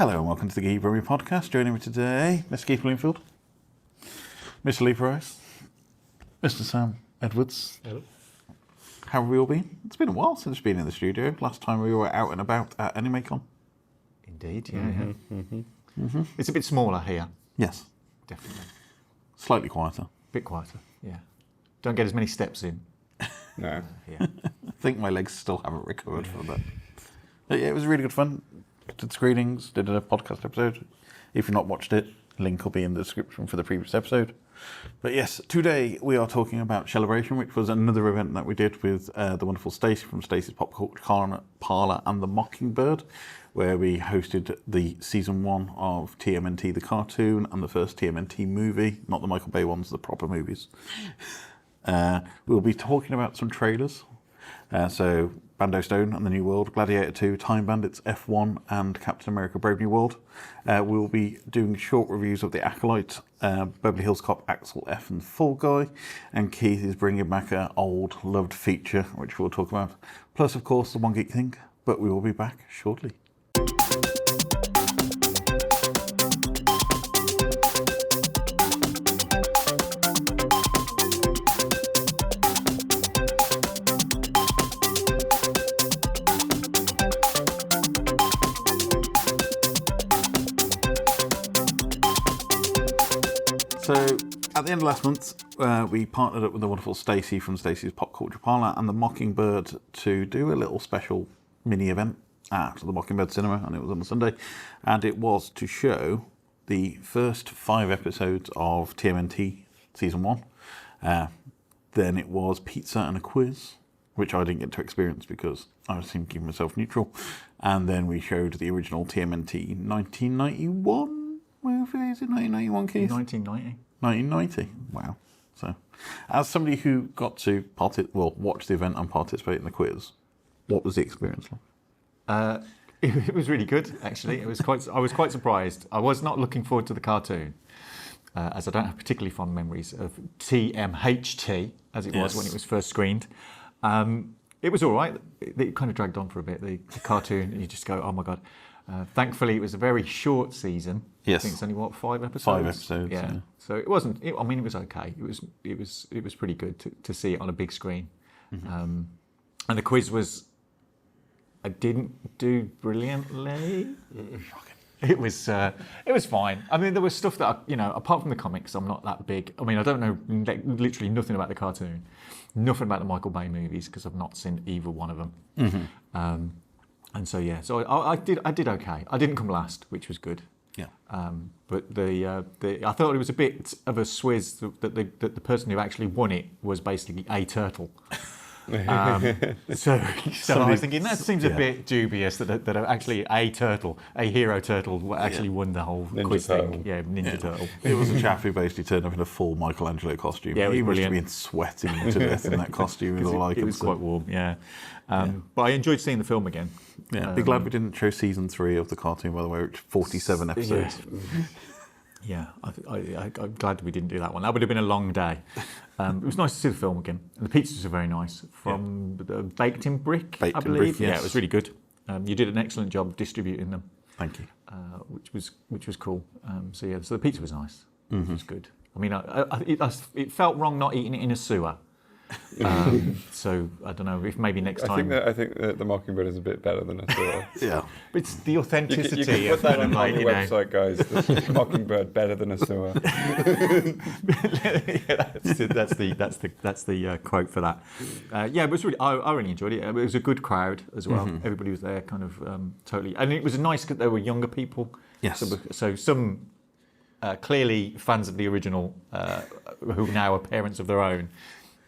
Hello and welcome to the Geeky Brummie Year podcast. Joining me today, Mr. Keith Bloomfield, Mr. Lee Price, Mr. Sam Edwards. Hello. How have we all been? It's been a while since we've been in the studio. Last time we were out and about at AnimeCon. Indeed, yeah. It's a bit smaller here. Yes. Definitely. Slightly quieter. Bit quieter, yeah. Don't get as many steps in. No. Yeah. I think my legs still haven't recovered from that. But yeah, it was really good fun. Did screenings, did a podcast episode. If you've not watched it, link will be in the description for the previous episode. But yes, today we are talking about Shellebration, which was another event that we did with the wonderful Stacy from Stacey's Pop Culture Parlour and the Mockingbird, where we hosted the season 1 of TMNT the cartoon and the first TMNT movie, not the Michael Bay ones, the proper movies. We'll be talking about some trailers. So Bando Stone and the New World, Gladiator II, Time Bandits, F1 and Captain America Brave New World. We'll be doing short reviews of the Acolyte, Beverly Hills Cop, Axel F and Fall Guy. And Keith is bringing back an old loved feature, which we'll talk about. Plus, of course, the One Geek Thing. But we will be back shortly. So, at the end of last month, we partnered up with the wonderful Stacy from Stacey's Pop Culture Parlour and the Mockingbird to do a little special mini event at the Mockingbird Cinema, and it was on a Sunday. And it was to show the first 5 episodes of TMNT Season 1. Then it was pizza and a quiz, which I didn't get to experience because I was keeping myself neutral. And then we showed the original TMNT 1991. Well, is it 1991, Keith? 1990. 1990. Wow. So, as somebody who got to watch the event and participate in the quiz, what was the experience like? It was really good, actually. I was quite surprised. I was not looking forward to the cartoon, as I don't have particularly fond memories of TMHT, as it was when it was first screened. It was all right. It kind of dragged on for a bit, the cartoon, and you just go, oh my God. Thankfully, it was a very short season. Yes. I think it's only 5 episodes. 5 episodes. Yeah. So it wasn't. It was okay. It was pretty good to see it on a big screen. Mm-hmm. And the quiz was. I didn't do brilliantly. It was fine. I mean, there was stuff that apart from the comics, I'm not that big. I mean, I don't know literally nothing about the cartoon, nothing about the Michael Bay movies because I've not seen either one of them. Mm-hmm. And so I did okay. I didn't come last, which was good. Yeah. But I thought it was a bit of a swizz that the person who actually won it was basically a turtle. So I was thinking that seems a bit dubious that actually a turtle, a hero turtle, actually won the whole quiz thing. Yeah, Ninja Turtle. It was a chap who basically turned up in a full Michelangelo costume. Yeah, he must brilliant. have been sweating to death in that costume. It was quite warm. Yeah. But I enjoyed seeing the film again. Yeah, be glad we didn't show season 3 of the cartoon, by the way, which 47 episodes. Yeah, I'm glad we didn't do that one. That would have been a long day. It was nice to see the film again. And the pizzas are very nice. From the Baked in Brick, I believe. Brick, yes. Yeah, it was really good. You did an excellent job distributing them. Thank you. Which was cool. So the pizza was nice. Mm-hmm. It was good. I mean, it felt wrong not eating it in a sewer. So I don't know if maybe next time. I think that the Mockingbird is a bit better than a sewer. Yeah, but it's the authenticity. You can put that on the website, guys. The Mockingbird better than a sewer. That's the quote for that. It was really. I really enjoyed it. It was a good crowd as well. Mm-hmm. Everybody was there, kind of totally, and it was nice because there were younger people. Yes. So some clearly fans of the original, who now are parents of their own.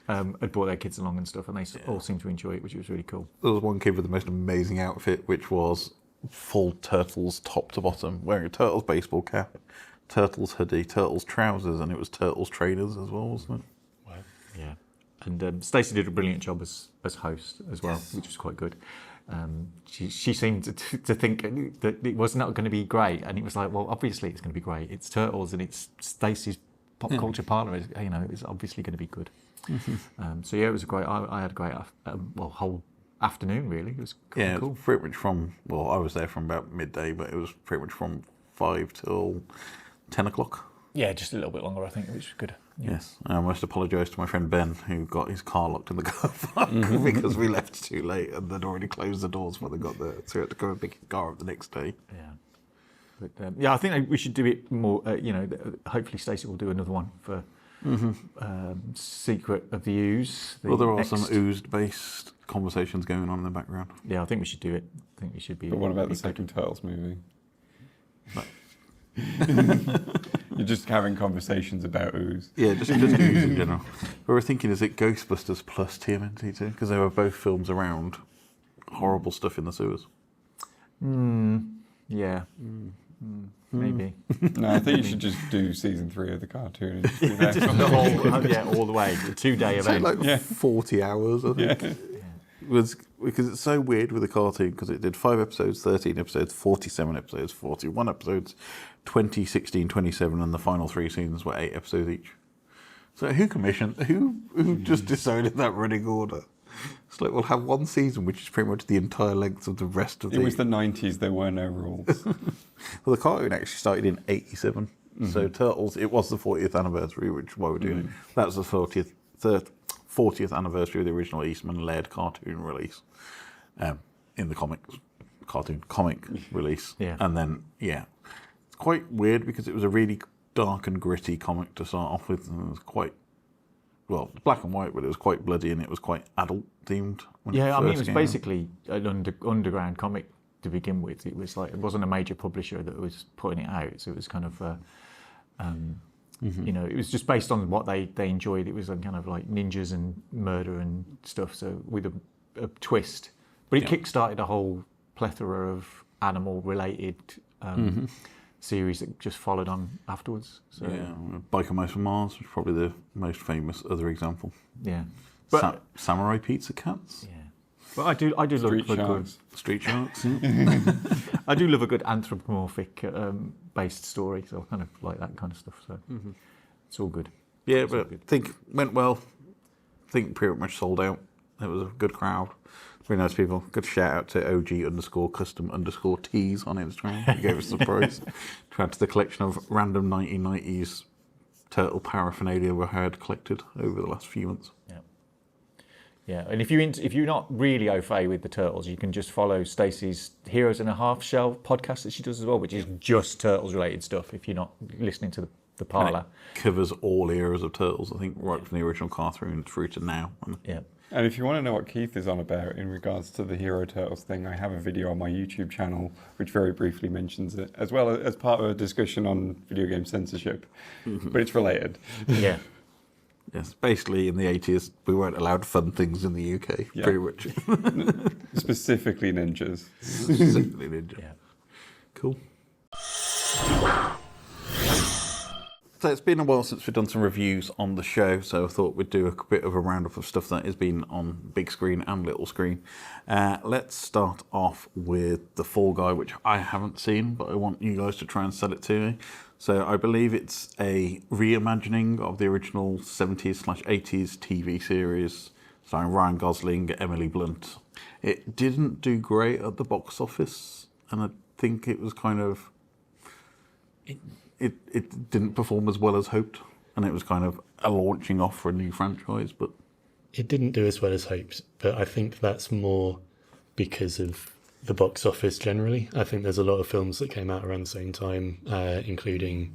Had brought their kids along and stuff, and they all seemed to enjoy it, which was really cool. There was one kid with the most amazing outfit, which was full Turtles top to bottom, wearing a Turtles baseball cap, Turtles hoodie, Turtles trousers, and it was Turtles trainers as well, wasn't it? Wow. Yeah. And Stacy did a brilliant job as host as well, which was quite good. She seemed to think that it was not going to be great, and it was like, well, obviously it's going to be great. It's Turtles and it's Stacey's Pop Culture Parlour. It's obviously going to be good. Mm-hmm. It was great. I had a great whole afternoon, really. It was cool. Yeah, it was pretty much from, well, I was there from about midday, but it was pretty much from 5 till 10 o'clock. Yeah, just a little bit longer, I think, which was good. Yeah. Yes, I must apologise to my friend Ben, who got his car locked in the car park because we left too late and they'd already closed the doors when they got there, so we had to go and pick his car up the next day. Yeah. But, I think we should do it more, hopefully Stacey will do another one for Secret of the Ooze. Well, there are some oozed-based conversations going on in the background. Yeah, I think we should do it. I think we should be... But what about the second Turtles movie? No. You're just having conversations about ooze. Yeah, just ooze in general. But we're thinking, is it Ghostbusters plus TMNT too? Because they were both films around horrible stuff in the sewers. Yeah. Maybe. No, I think you should just do season 3 of the cartoon and just do that. Just the whole, all the way. The 2-day event. Like 40 hours, I think. Yeah. It was, because it's so weird with the cartoon, because it did 5 episodes, 13 episodes, 47 episodes, 41 episodes, 20, 16, 27, and the final 3 seasons were 8 episodes each. So who just decided that running order? It's like, we'll have one season, which is pretty much the entire length of the rest of the... It was the 90s, there were no rules. Well, the cartoon actually started in 87. So Turtles, it was the 40th anniversary, which is why we're doing it. That was the 40th anniversary of the original Eastman-led cartoon release in the comic release. Yeah. And then, it's quite weird because it was a really dark and gritty comic to start off with. And it was quite, well, black and white, but it was quite bloody and it was quite adult-themed. Yeah, I mean, it was basically an underground comic to begin with. It was like, it wasn't a major publisher that was putting it out, so it was kind of... it was just based on what they enjoyed. It was kind of like ninjas and murder and stuff, so with a twist. But it kick-started a whole plethora of animal-related series that just followed on afterwards. So, Biker Mice from Mars was probably the most famous other example. Yeah. But, Samurai Pizza Cats. Yeah. But I do love a good Street Sharks. I do love a good anthropomorphic based story, so I kind of like that kind of stuff. So it's all good. Yeah, but I think went well. I think pretty much sold out. It was a good crowd. Very nice people. Good shout out to OG_custom_tees on Instagram. He gave us the prize to add to the collection of random 1990s turtle paraphernalia we had collected over the last few months. Yeah. Yeah, and if you're not really au fait with the Turtles, you can just follow Stacey's Heroes in a Half Shell podcast that she does as well, which is just Turtles related stuff. If you're not listening to the Parlour, covers all eras of Turtles. I think right from the original cartoon through to now. Yeah. And if you want to know what Keith is on about in regards to the Hero Turtles thing, I have a video on my YouTube channel which very briefly mentions it, as well as part of a discussion on video game censorship. But it's related. Yeah. Yes, basically in the 80s we weren't allowed fun things in the UK, pretty much. Specifically ninjas. Specifically ninja. Yeah. Cool. So it's been a while since we've done some reviews on the show, so I thought we'd do a bit of a roundup of stuff that has been on big screen and little screen. Let's start off with The Fall Guy, which I haven't seen, but I want you guys to try and sell it to me. So I believe it's a reimagining of the original 70s/80s TV series starring Ryan Gosling, Emily Blunt. It didn't do great at the box office, and I think it was kind of... It didn't perform as well as hoped, and it was kind of a launching off for a new franchise, but... It didn't do as well as hoped, but I think that's more because of the box office generally. I think there's a lot of films that came out around the same time, including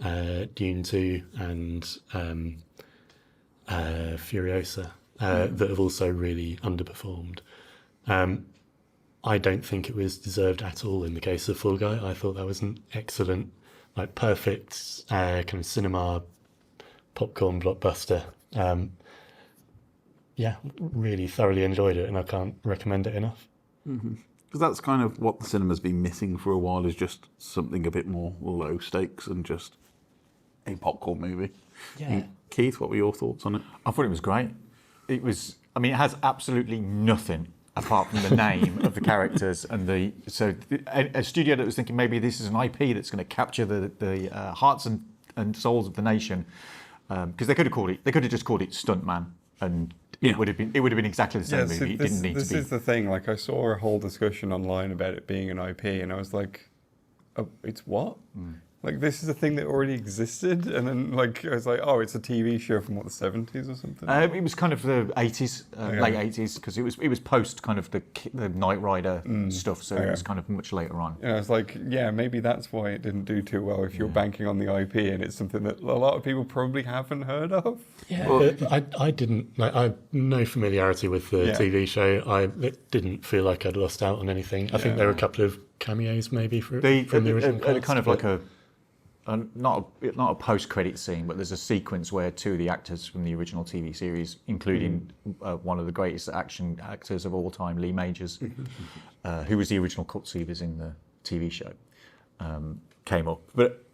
Dune 2 and Furiosa, that have also really underperformed. I don't think it was deserved at all in the case of Fall Guy. I thought that was an excellent, like perfect kind of cinema popcorn blockbuster. Really thoroughly enjoyed it, and I can't recommend it enough. Because that's kind of what the cinema's been missing for a while, is just something a bit more low stakes and just a popcorn movie. Yeah. Keith, what were your thoughts on it? I thought it was great. It has absolutely nothing apart from the name of the characters and a studio that was thinking maybe this is an IP that's going to capture the hearts and souls of the nation, because they could have just called it Stuntman, and Yeah. it would have been exactly the same movie. It didn't need to be. This is the thing. Like, I saw a whole discussion online about it being an IP, and I was like, oh, it's what? Like, this is a thing that already existed, and then like I was like, oh, it's a TV show from what, the 70s or something? It was kind of the 80s, late 80s, because it was post kind of the Knight Rider stuff, so it was kind of much later on. And I was like, yeah, maybe that's why it didn't do too well if you're banking on the IP, and it's something that a lot of people probably haven't heard of. Yeah, I didn't. Like, I have no familiarity with the TV show. It didn't feel like I'd lost out on anything. I think there were a couple of cameos maybe from the original cast, kind of like not a post-credit scene, but there's a sequence where two of the actors from the original TV series, including one of the greatest action actors of all time, Lee Majors, who was the original Cutsevers in the TV show, came up. But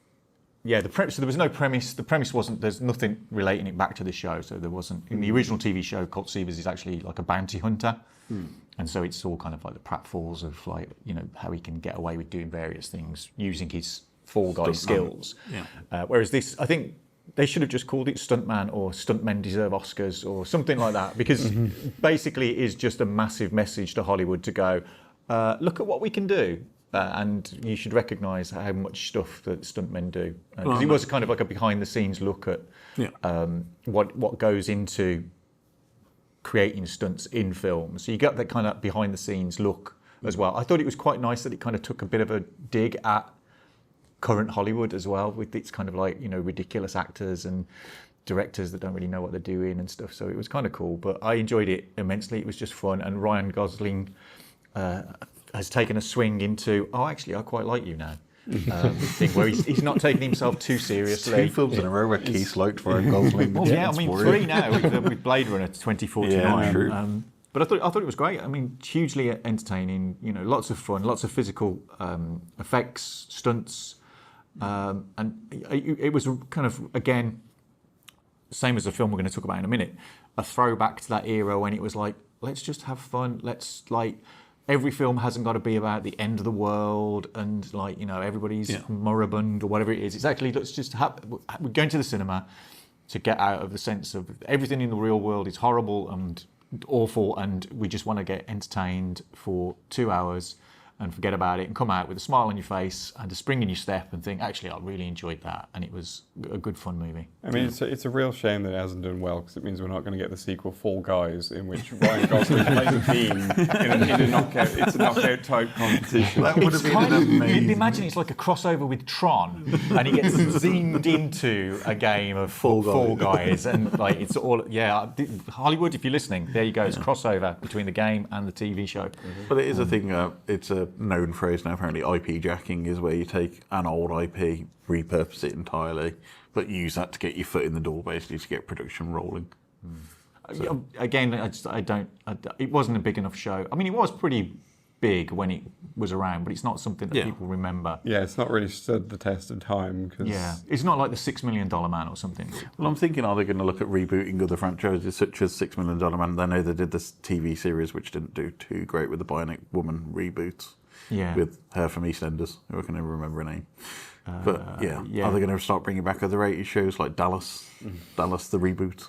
yeah, so there was no premise. The premise wasn't. There's nothing relating it back to the show. So there wasn't. In the original TV show, Cutsevers is actually like a bounty hunter. And so it's all kind of like the pratfalls of like, how he can get away with doing various things using his Fall Guy skills. Whereas this, I think they should have just called it Stuntman or Stuntmen Deserve Oscars or something like that, because basically it is just a massive message to Hollywood to go, look at what we can do. And you should recognise how much stuff that stuntmen do. Because it was kind of like a behind-the-scenes look at what goes into creating stunts in films. So you got that kind of behind-the-scenes look as well. I thought it was quite nice that it kind of took a bit of a dig at current Hollywood as well, with its kind of like, ridiculous actors and directors that don't really know what they're doing and stuff. So it was kind of cool, but I enjoyed it immensely. It was just fun. And Ryan Gosling has taken a swing into, actually, I quite like you now. Thing where he's not taking himself too seriously. 2 films in a row where Keith liked Ryan Gosling. Well, I mean, 3 now with Blade Runner 2049. Yeah, true. But I thought it was great. I mean, hugely entertaining. Lots of fun, lots of physical effects, stunts, and it was kind of, again, same as the film we're going to talk about in a minute, a throwback to that era when it was like, let's just have fun. Let's every film hasn't got to be about the end of the world and everybody's moribund or whatever it is. It's actually, let's just we're going to the cinema to get out of the sense of everything in the real world is horrible and awful, and we just want to get entertained for 2 hours and forget about it and come out with a smile on your face and a spring in your step and think, actually, I really enjoyed that, and it was a good fun movie. I mean, it's a real shame that it hasn't done well, because it means we're not going to get the sequel Fall Guys, in which Ryan Gosling plays a team in a knockout. It's a knockout type competition. That would have been amazing. Imagine it's like a crossover with Tron, and he gets zoomed into a game of Fall Guys, and it's all Hollywood. If you're listening, there you go. It's crossover between the game and the TV show. But it is a thing. It's a known phrase now. Apparently, IP jacking is where you take an old IP, repurpose it entirely, but use that to get your foot in the door, basically, to get production rolling. So. Again, it wasn't a big enough show. I mean, it was pretty big when it was around, but it's not something that people remember. Yeah, it's not really stood the test of time. It's not like the $6 Million Man or something. Well, I'm thinking, are they going to look at rebooting other franchises such as $6 Million Man? I know they did this TV series which didn't do too great with the Bionic Woman reboots. Yeah. With her from EastEnders, who I can never remember her name. But are they going to start bringing back other 80s shows like Dallas, Dallas the reboot?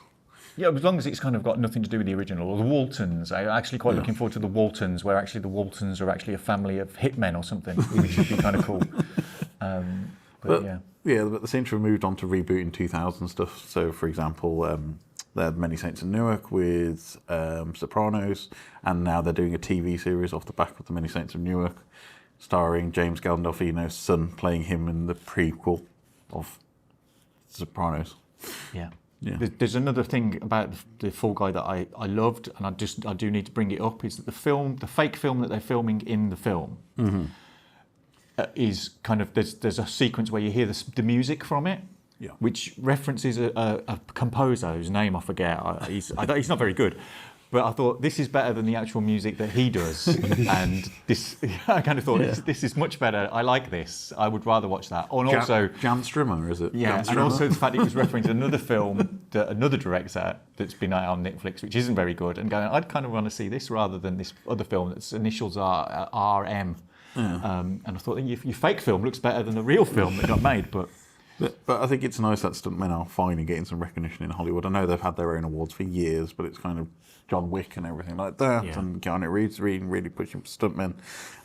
Yeah, as long as it's kind of got nothing to do with the original. Or the Waltons. I'm actually quite looking forward to the Waltons, where actually the Waltons are actually a family of hitmen or something, which would be kind of cool. But they seem to have moved on to rebooting 2000 stuff. So, for example, they had Many Saints in Newark with Sopranos, and now they're doing a TV series off the back of the Many Saints of Newark, starring James Gandolfino's son playing him in the prequel of Sopranos. Yeah. There's another thing about the Fall Guy that I loved, and I do need to bring it up, is that the fake film that they're filming in the film is kind of, there's a sequence where you hear the music from it, which references a composer whose name I forget. He's not very good. But I thought, this is better than the actual music that he does. And I kind of thought, this is much better. I like this. I would rather watch that. And also, Jan Strimmer, is it? Yeah, and also the fact it was referencing another film, that another director that's been out on Netflix, which isn't very good, and going, I'd kind of want to see this rather than this other film that's initials are RM. And I thought, your fake film looks better than the real film that got made. But But I think it's nice that stuntmen are finally getting some recognition in Hollywood. I know they've had their own awards for years, but it's kind of John Wick and everything like that, and Keanu Reeves really pushing for stuntmen,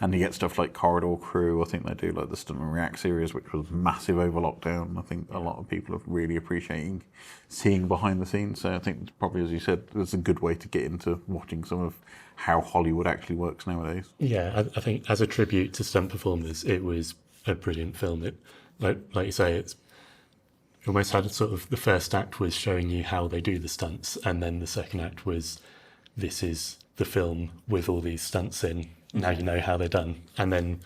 and you get stuff like Corridor Crew. I think they do like the Stuntman React series, which was massive over lockdown. I think a lot of people are really appreciating seeing behind the scenes. So I think probably, as you said, it's a good way to get into watching some of how Hollywood actually works nowadays. Yeah, I think as a tribute to stunt performers, it was a brilliant film. It, like you say, it's almost had a sort of, the first act was showing you how they do the stunts, and then the second act was, this is the film with all these stunts in, now you know how they're done. And then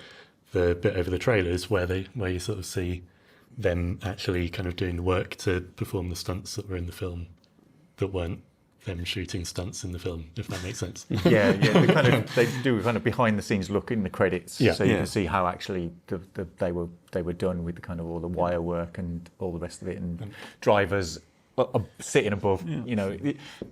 the bit over the trailers where you sort of see them actually kind of doing the work to perform the stunts that were in the film that weren't them shooting stunts in the film, if that makes sense. Yeah, they do kind of behind the scenes look in the credits, so you can see how actually they were done with the kind of all the wire work and all the rest of it, and drivers sitting above. You know,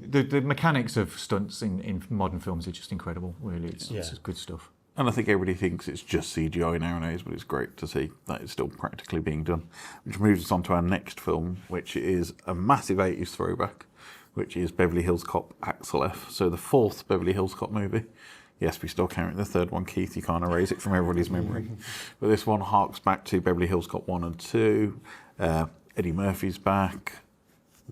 the mechanics of stunts in modern films are just incredible. Really, it's just good stuff. And I think everybody thinks it's just CGI nowadays, but it's great to see that it's still practically being done. Which moves us on to our next film, which is a massive 80s throwback, which is Beverly Hills Cop Axel F. So the fourth Beverly Hills Cop movie. Yes, we still count the third one, Keith. You can't erase it from everybody's memory. But this one harks back to Beverly Hills Cop 1 and 2. Eddie Murphy's back.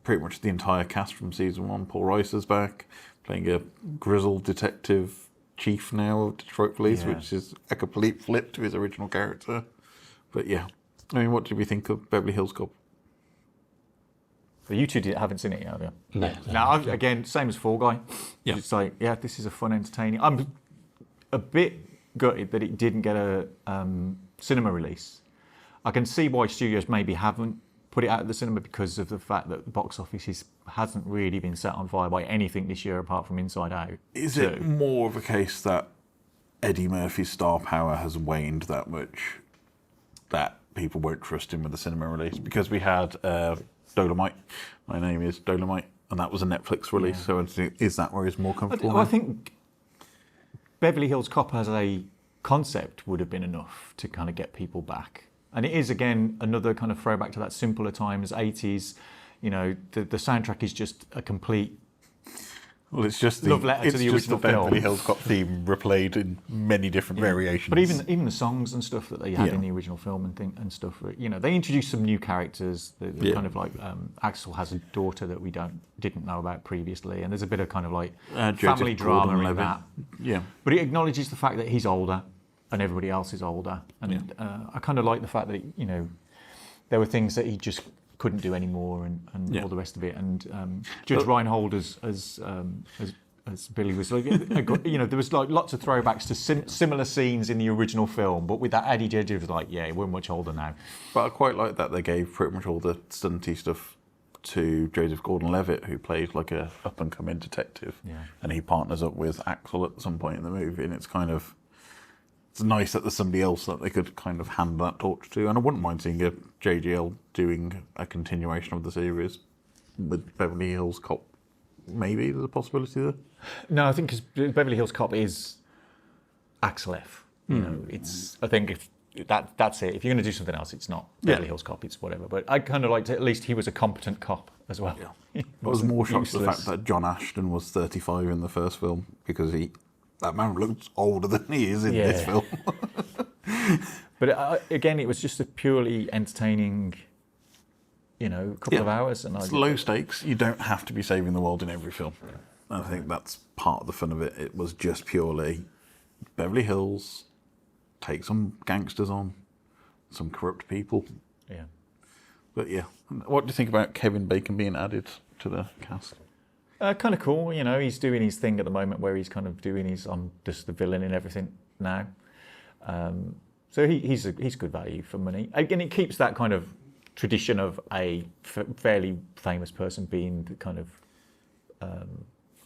Pretty much the entire cast from season 1. Paul Reiser's back, playing a grizzled detective chief now of Detroit Police, which is a complete flip to his original character. But yeah, I mean, what did we think of Beverly Hills Cop? So you two haven't seen it yet, have you? No. Now, again, same as Fall Guy. Yeah. It's like, this is a fun, entertaining. I'm a bit gutted that it didn't get a cinema release. I can see why studios maybe haven't put it out of the cinema, because of the fact that the box office hasn't really been set on fire by anything this year apart from Inside Out. Is it more of a case that Eddie Murphy's star power has waned that much that people won't trust him with the cinema release? Because we had Dolomite, My Name is Dolomite, and that was a Netflix release, so is that where he's more comfortable? I think Beverly Hills Cop as a concept would have been enough to kind of get people back. And it is, again, another kind of throwback to that simpler times, 80s. You know, the soundtrack is just a complete it's just love letter to the original film. Beverly Hills Cop theme replayed in many different variations. But even the songs and stuff that they had in the original film and stuff, you know, they introduced some new characters. Kind of like Axel has a daughter that we didn't know about previously, and there's a bit of kind of like family drama in that. Yeah, but it acknowledges the fact that he's older and everybody else is older, and I kind of like the fact that you know there were things that he just couldn't do anymore, and all the rest of it. And Judge Reinhold as Billy was like, you know, there was like lots of throwbacks to similar scenes in the original film, but with that added edge of like, we're much older now. But I quite like that they gave pretty much all the stunty stuff to Joseph Gordon-Levitt, who plays like a up and coming detective, and he partners up with Axel at some point in the movie, and it's nice that there's somebody else that they could kind of hand that torch to. And I wouldn't mind seeing a JGL doing a continuation of the series with Beverly Hills Cop. Maybe there's a possibility there. No, I think because Beverly Hills Cop is Axel F. You know, I think if that's it. If you're going to do something else, it's not Beverly Hills Cop. It's whatever. But I kind of liked it. At least he was a competent cop as well. Yeah. I was more shocked at the fact that John Ashton was 35 in the first film, because that man looks older than he is in this film. But again, it was just a purely entertaining, you know, couple of hours. And it's low stakes. You don't have to be saving the world in every film. I think that's part of the fun of it. It was just purely Beverly Hills, take some gangsters on, some corrupt people. Yeah. But yeah, what do you think about Kevin Bacon being added to the cast? Kind of cool, you know. He's doing his thing at the moment, where he's kind of doing his I'm just the villain and everything now. So he's good value for money. Again, it keeps that kind of tradition of a fairly famous person being the kind of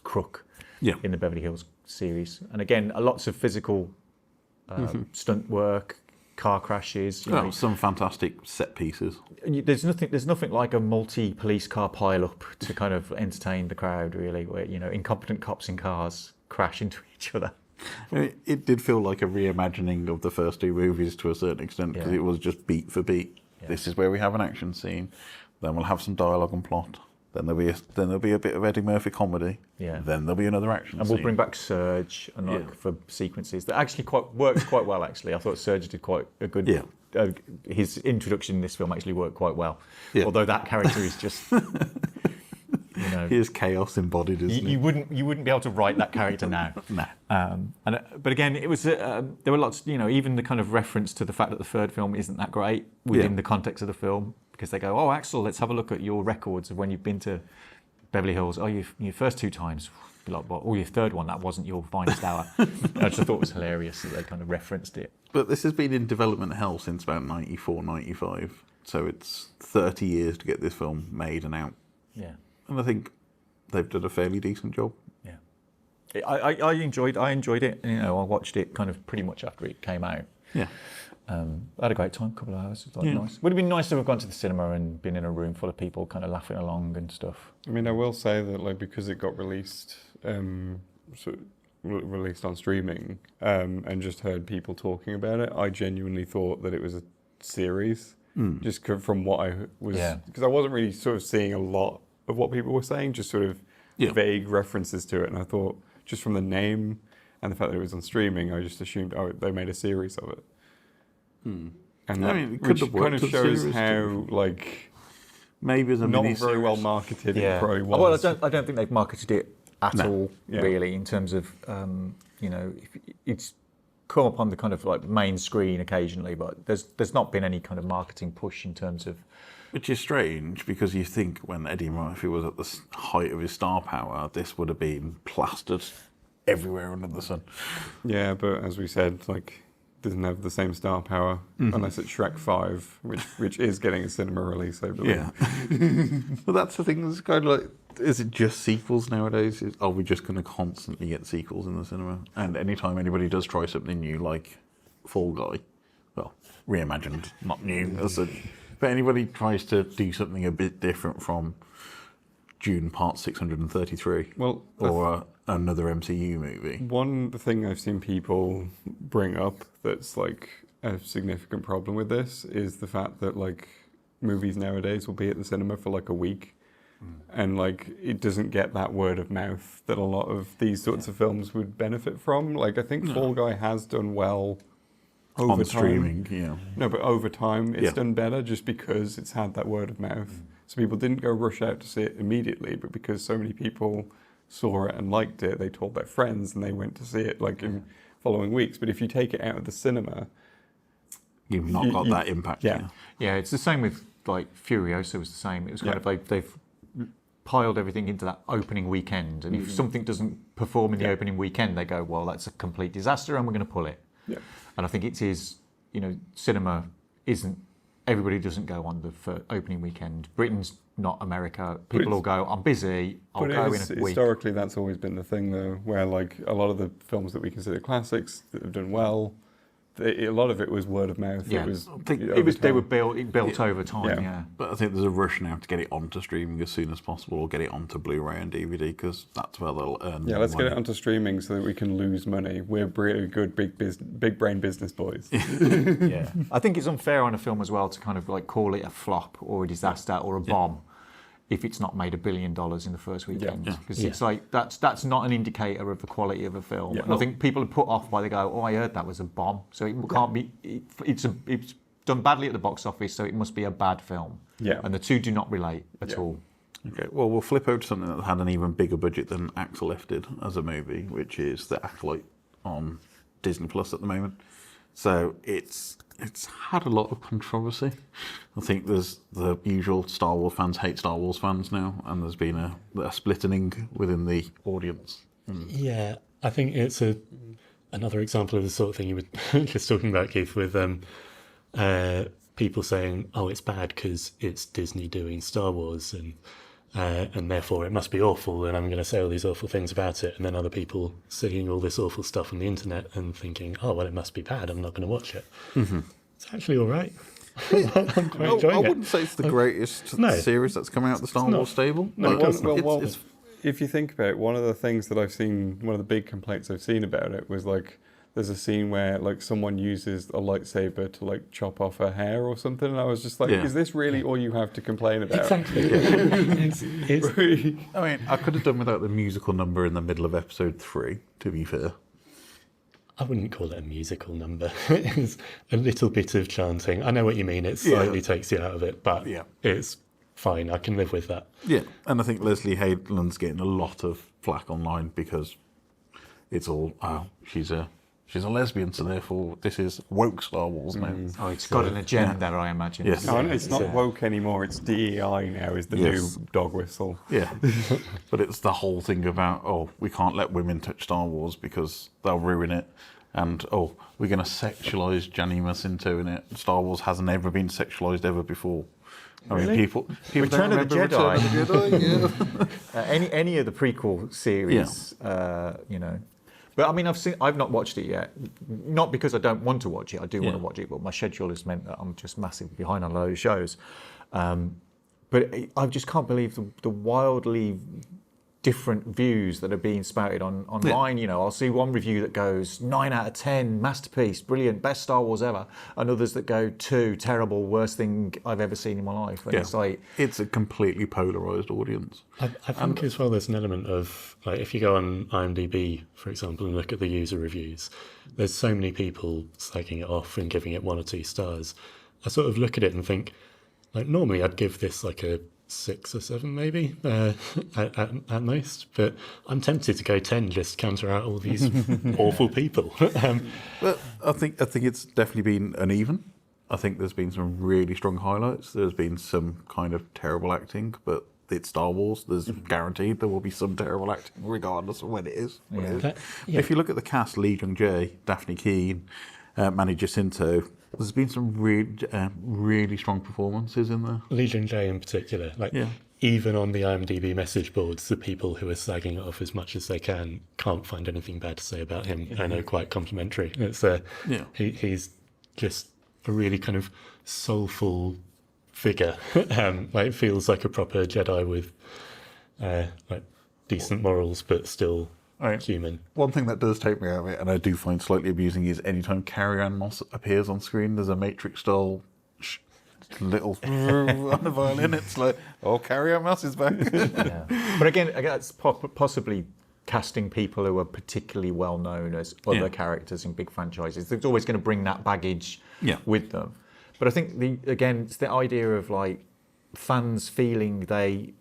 crook in the Beverly Hills series. And again, lots of physical stunt work, car crashes. You know, some fantastic set pieces. There's nothing like a multi-police car pile-up to kind of entertain the crowd, really, where, you know, incompetent cops in cars crash into each other. It did feel like a reimagining of the first two movies to a certain extent, because it was just beat for beat. Yeah. This is where we have an action scene. Then we'll have some dialogue and plot. Then there'll be a bit of Eddie Murphy comedy. Yeah. Then there'll be another action And scene. we'll bring back Surge and for sequences that actually works quite well. Actually, I thought Surge did quite a good. Yeah. His introduction in this film actually worked quite well. Yeah. Although that character is just, Here's chaos embodied, isn't you wouldn't be able to write that character now. No. But again, it was there were lots. Even the kind of reference to the fact that the third film isn't that great within the context of the film, because they go, "Oh, Axel, let's have a look at your records of when you've been to Beverly Hills. Oh, your first 2 times." Or your third one, that wasn't your finest hour. I just thought it was hilarious that they kind of referenced it. But this has been in development hell since about 94, 95. So it's 30 years to get this film made and out. Yeah. And I think they've done a fairly decent job. Yeah. I enjoyed it. I watched it kind of pretty much after it came out. Yeah. I had a great time, a couple of hours. It was nice. Would have been nice to have gone to the cinema and been in a room full of people kind of laughing along and stuff. I mean, I will say that because it got released, released on streaming, and just heard people talking about it, I genuinely thought that it was a series. Just from what I was, because I wasn't really sort of seeing a lot of what people were saying, just sort of vague references to it, and I thought just from the name and the fact that it was on streaming, I just assumed they made a series of it. And that, it could have worked kind of as a shows series how maybe as a not mini very well series. marketed it probably was. Well, I don't think they've marketed it at all, really, in terms of it's come up on the kind of like main screen occasionally, but there's not been any kind of marketing push in terms of. Which is strange, because you think when Eddie Murphy was at the height of his star power, this would have been plastered everywhere under the sun. Yeah, but as we said, doesn't have the same star power unless it's Shrek 5, which is getting a cinema release, I believe. Yeah. Well, that's the thing. It's kind of like, is it just sequels nowadays? Are we just going to constantly get sequels in the cinema? And anytime anybody does try something new, like Fall Guy, well, reimagined, not new as such, but anybody tries to do something a bit different from Dune Part 633, or another MCU movie. One thing I've seen people bring up that's a significant problem with this is the fact that movies nowadays will be at the cinema for a week, and it doesn't get that word of mouth that a lot of these sorts of films would benefit from. I think Fall Guy has done well over on time. streaming. No, but over time it's done better just because it's had that word of mouth. So people didn't go rush out to see it immediately, but because so many people saw it and liked it, they told their friends and they went to see it in following weeks. But if you take it out of the cinema, You've not got that impact. Yeah, it's the same with Furiosa was the same. It was kind of they've piled everything into that opening weekend, and if something doesn't perform in the opening weekend, they go, well, that's a complete disaster, and we're going to pull it. Yeah. And I think it is, cinema isn't. Everybody doesn't go on the opening weekend. Britain's not America. People will go, I'm busy, I'll go in a week. Historically, that's always been the thing, though, where a lot of the films that we consider classics that have done well, a lot of it was word of mouth. Yeah. They were built over time. Yeah. But I think there's a rush now to get it onto streaming as soon as possible, or get it onto Blu-ray and DVD, because that's where they'll earn. Yeah, let's get it onto streaming so that we can lose money. We're really good big brain business boys. Yeah, I think it's unfair on a film as well to kind of call it a flop or a disaster or a bomb if it's not made $1 billion in the first weekend, because it's that's not an indicator of the quality of a film. Yeah. And I think people are put off by they go, oh, I heard that was a bomb, so it can't be. It's done badly at the box office, so it must be a bad film. Yeah, and the two do not relate at all. Okay, well, we'll flip over to something that had an even bigger budget than Axel lifted as a movie, which is The Acolyte on Disney Plus at the moment. So it's had a lot of controversy. I think there's the usual Star Wars fans hate Star Wars fans now, and there's been a splitting within the audience. Yeah, I think it's another example of the sort of thing you were just talking about, Keith, with people saying, oh, it's bad because it's Disney doing Star Wars, and therefore it must be awful, and I'm going to say all these awful things about it, and then other people seeing all this awful stuff on the internet and thinking, oh, well, it must be bad, I'm not going to watch it. Mm-hmm. It's actually all right. I'm quite enjoying it. I wouldn't say it's the greatest series that's come out of the Star Wars stable. No, if you think about it, one of the things that I've seen, one of the big complaints I've seen about it was there's a scene where like someone uses a lightsaber to like chop off her hair or something, and I was just like, is this really all you have to complain about? Exactly. I mean, I could have done without the musical number in the middle of episode 3, to be fair. I wouldn't call it a musical number. It's a little bit of chanting. I know what you mean. It slightly takes you out of it, but it's fine. I can live with that. Yeah, and I think Leslie Hayden's getting a lot of flack online because it's all, she's a lesbian, so therefore this is woke Star Wars now. Oh, it's got an agenda, I imagine. Yes. No, it's not woke anymore. It's DEI now is the new dog whistle. Yeah, but it's the whole thing about, we can't let women touch Star Wars because they'll ruin it. And, we're going to sexualise Gianni Jacinto in it. Star Wars hasn't ever been sexualised ever before. I mean, people Return don't of the remember Jedi. Return of the Jedi, Any of the prequel series, But I mean, I've not watched it yet. Not because I don't want to watch it. I do want to watch it, but my schedule has meant that I'm just massively behind on a load of shows. But I just can't believe the wildly different views that are being spouted online. You know, I'll see one review that goes 9 out of 10, masterpiece, brilliant, best Star Wars ever, and others that go 2, terrible, worst thing I've ever seen in my life. And it's like, it's a completely polarised audience. I think as well there's an element of, like, if you go on IMDb, for example, and look at the user reviews, there's so many people slagging it off and giving it 1 or 2 stars. I sort of look at it and think, like, normally I'd give this like a 6 or 7 maybe at most, but I'm tempted to go 10 just to counter out all these awful people. But I think it's definitely been uneven. I think there's been some really strong highlights. There's been some kind of terrible acting, but it's Star Wars. There's guaranteed there will be some terrible acting, regardless of when it is. If you look at the cast, Lee Jung-jae, Daphne Keane, Manny Jacinto, there's been some really strong performances in there. Lee Jung-jae in particular, even on the IMDb message boards, the people who are slagging it off as much as they can't find anything bad to say about him. I know, quite complimentary. It's he's just a really kind of soulful figure. It feels like a proper Jedi with decent morals, but still human. One thing that does take me out of it, and I do find slightly amusing, is anytime Carrie-Anne Moss appears on screen, there's a Matrix-style little on the violin. It's like, Carrie-Anne Moss is back. But again, that's possibly casting people who are particularly well known as other characters in big franchises. There's always going to bring that baggage with them. But I think it's the idea of like fans feeling they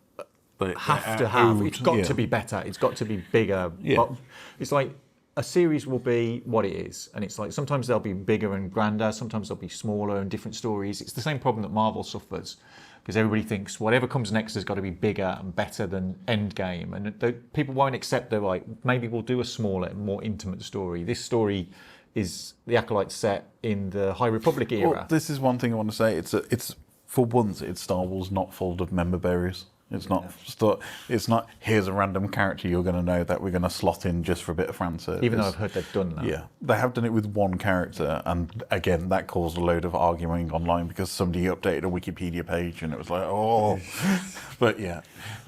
have to have. It's got to be better. It's got to be bigger. But it's like a series will be what it is, and it's like sometimes they'll be bigger and grander. Sometimes they'll be smaller and different stories. It's the same problem that Marvel suffers because everybody thinks whatever comes next has got to be bigger and better than Endgame, and people won't accept. They're like, maybe we'll do a smaller, more intimate story. This story is the Acolyte set in the High Republic era. Well, this is one thing I want to say. It's for once, it's Star Wars not full of member berries. It's not here's a random character you're going to know that we're going to slot in just for a bit of fan service. Even though I've heard they've done that. Yeah, they have done it with one character, and again that caused a load of arguing online because somebody updated a Wikipedia page and it was like, but yeah,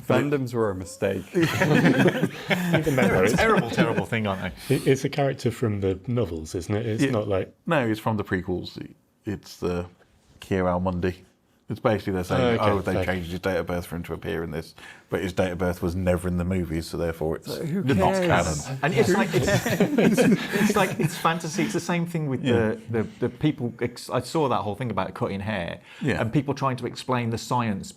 Fandoms were a mistake. Even They're a terrible thing, aren't they? It's a character from the novels, isn't it? It's not like... No, it's from the prequels. It's the Kier-Al-Mundi. It's basically they're saying, they changed his date of birth for him to appear in this, but his date of birth was never in the movies, so therefore it's not canon. And it's like it's fantasy. It's the same thing with the people. I saw that whole thing about cutting hair, and people trying to explain the science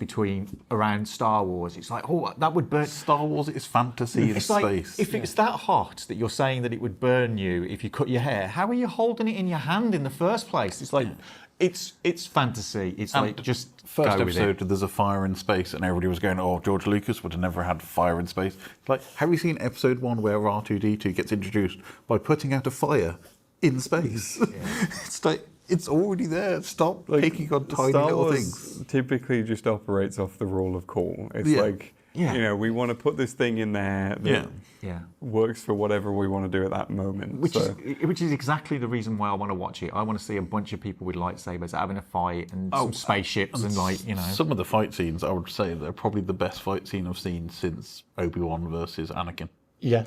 around Star Wars. It's like, that would burn. Star Wars is fantasy in space. If it's that hot that you're saying that it would burn you if you cut your hair, how are you holding it in your hand in the first place? It's like. It's fantasy. It's like just first go with episode. it. There's a fire in space, and everybody was going, George Lucas would have never had fire in space. It's like, have you seen episode 1 where R2-D2 gets introduced by putting out a fire in space? It's like it's already there. Stop picking on tiny Star little Wars things. Typically, just operates off the rule of cool. It's like. Yeah. We want to put this thing in there that works for whatever we want to do at that moment. Which is exactly the reason why I want to watch it. I want to see a bunch of people with lightsabers having a fight and some spaceships and Some of the fight scenes, I would say, they're probably the best fight scene I've seen since Obi-Wan versus Anakin. Yeah.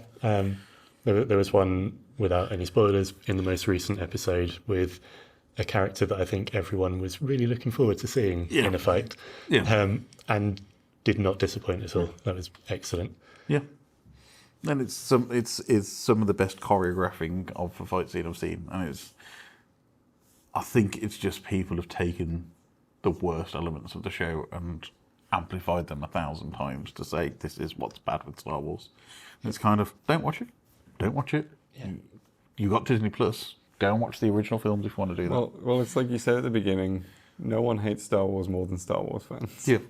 There was one, without any spoilers, in the most recent episode with a character that I think everyone was really looking forward to seeing in a fight, and did not disappoint at all. That was excellent. Yeah. And it's some of the best choreographing of a fight scene I've seen, and I think it's just people have taken the worst elements of the show and amplified them 1,000 times to say this is what's bad with Star Wars. And it's kind of, don't watch it. Yeah. You got Disney Plus. Go and watch the original films if you want to do that. Well, it's like you said at the beginning, no one hates Star Wars more than Star Wars fans. Yeah.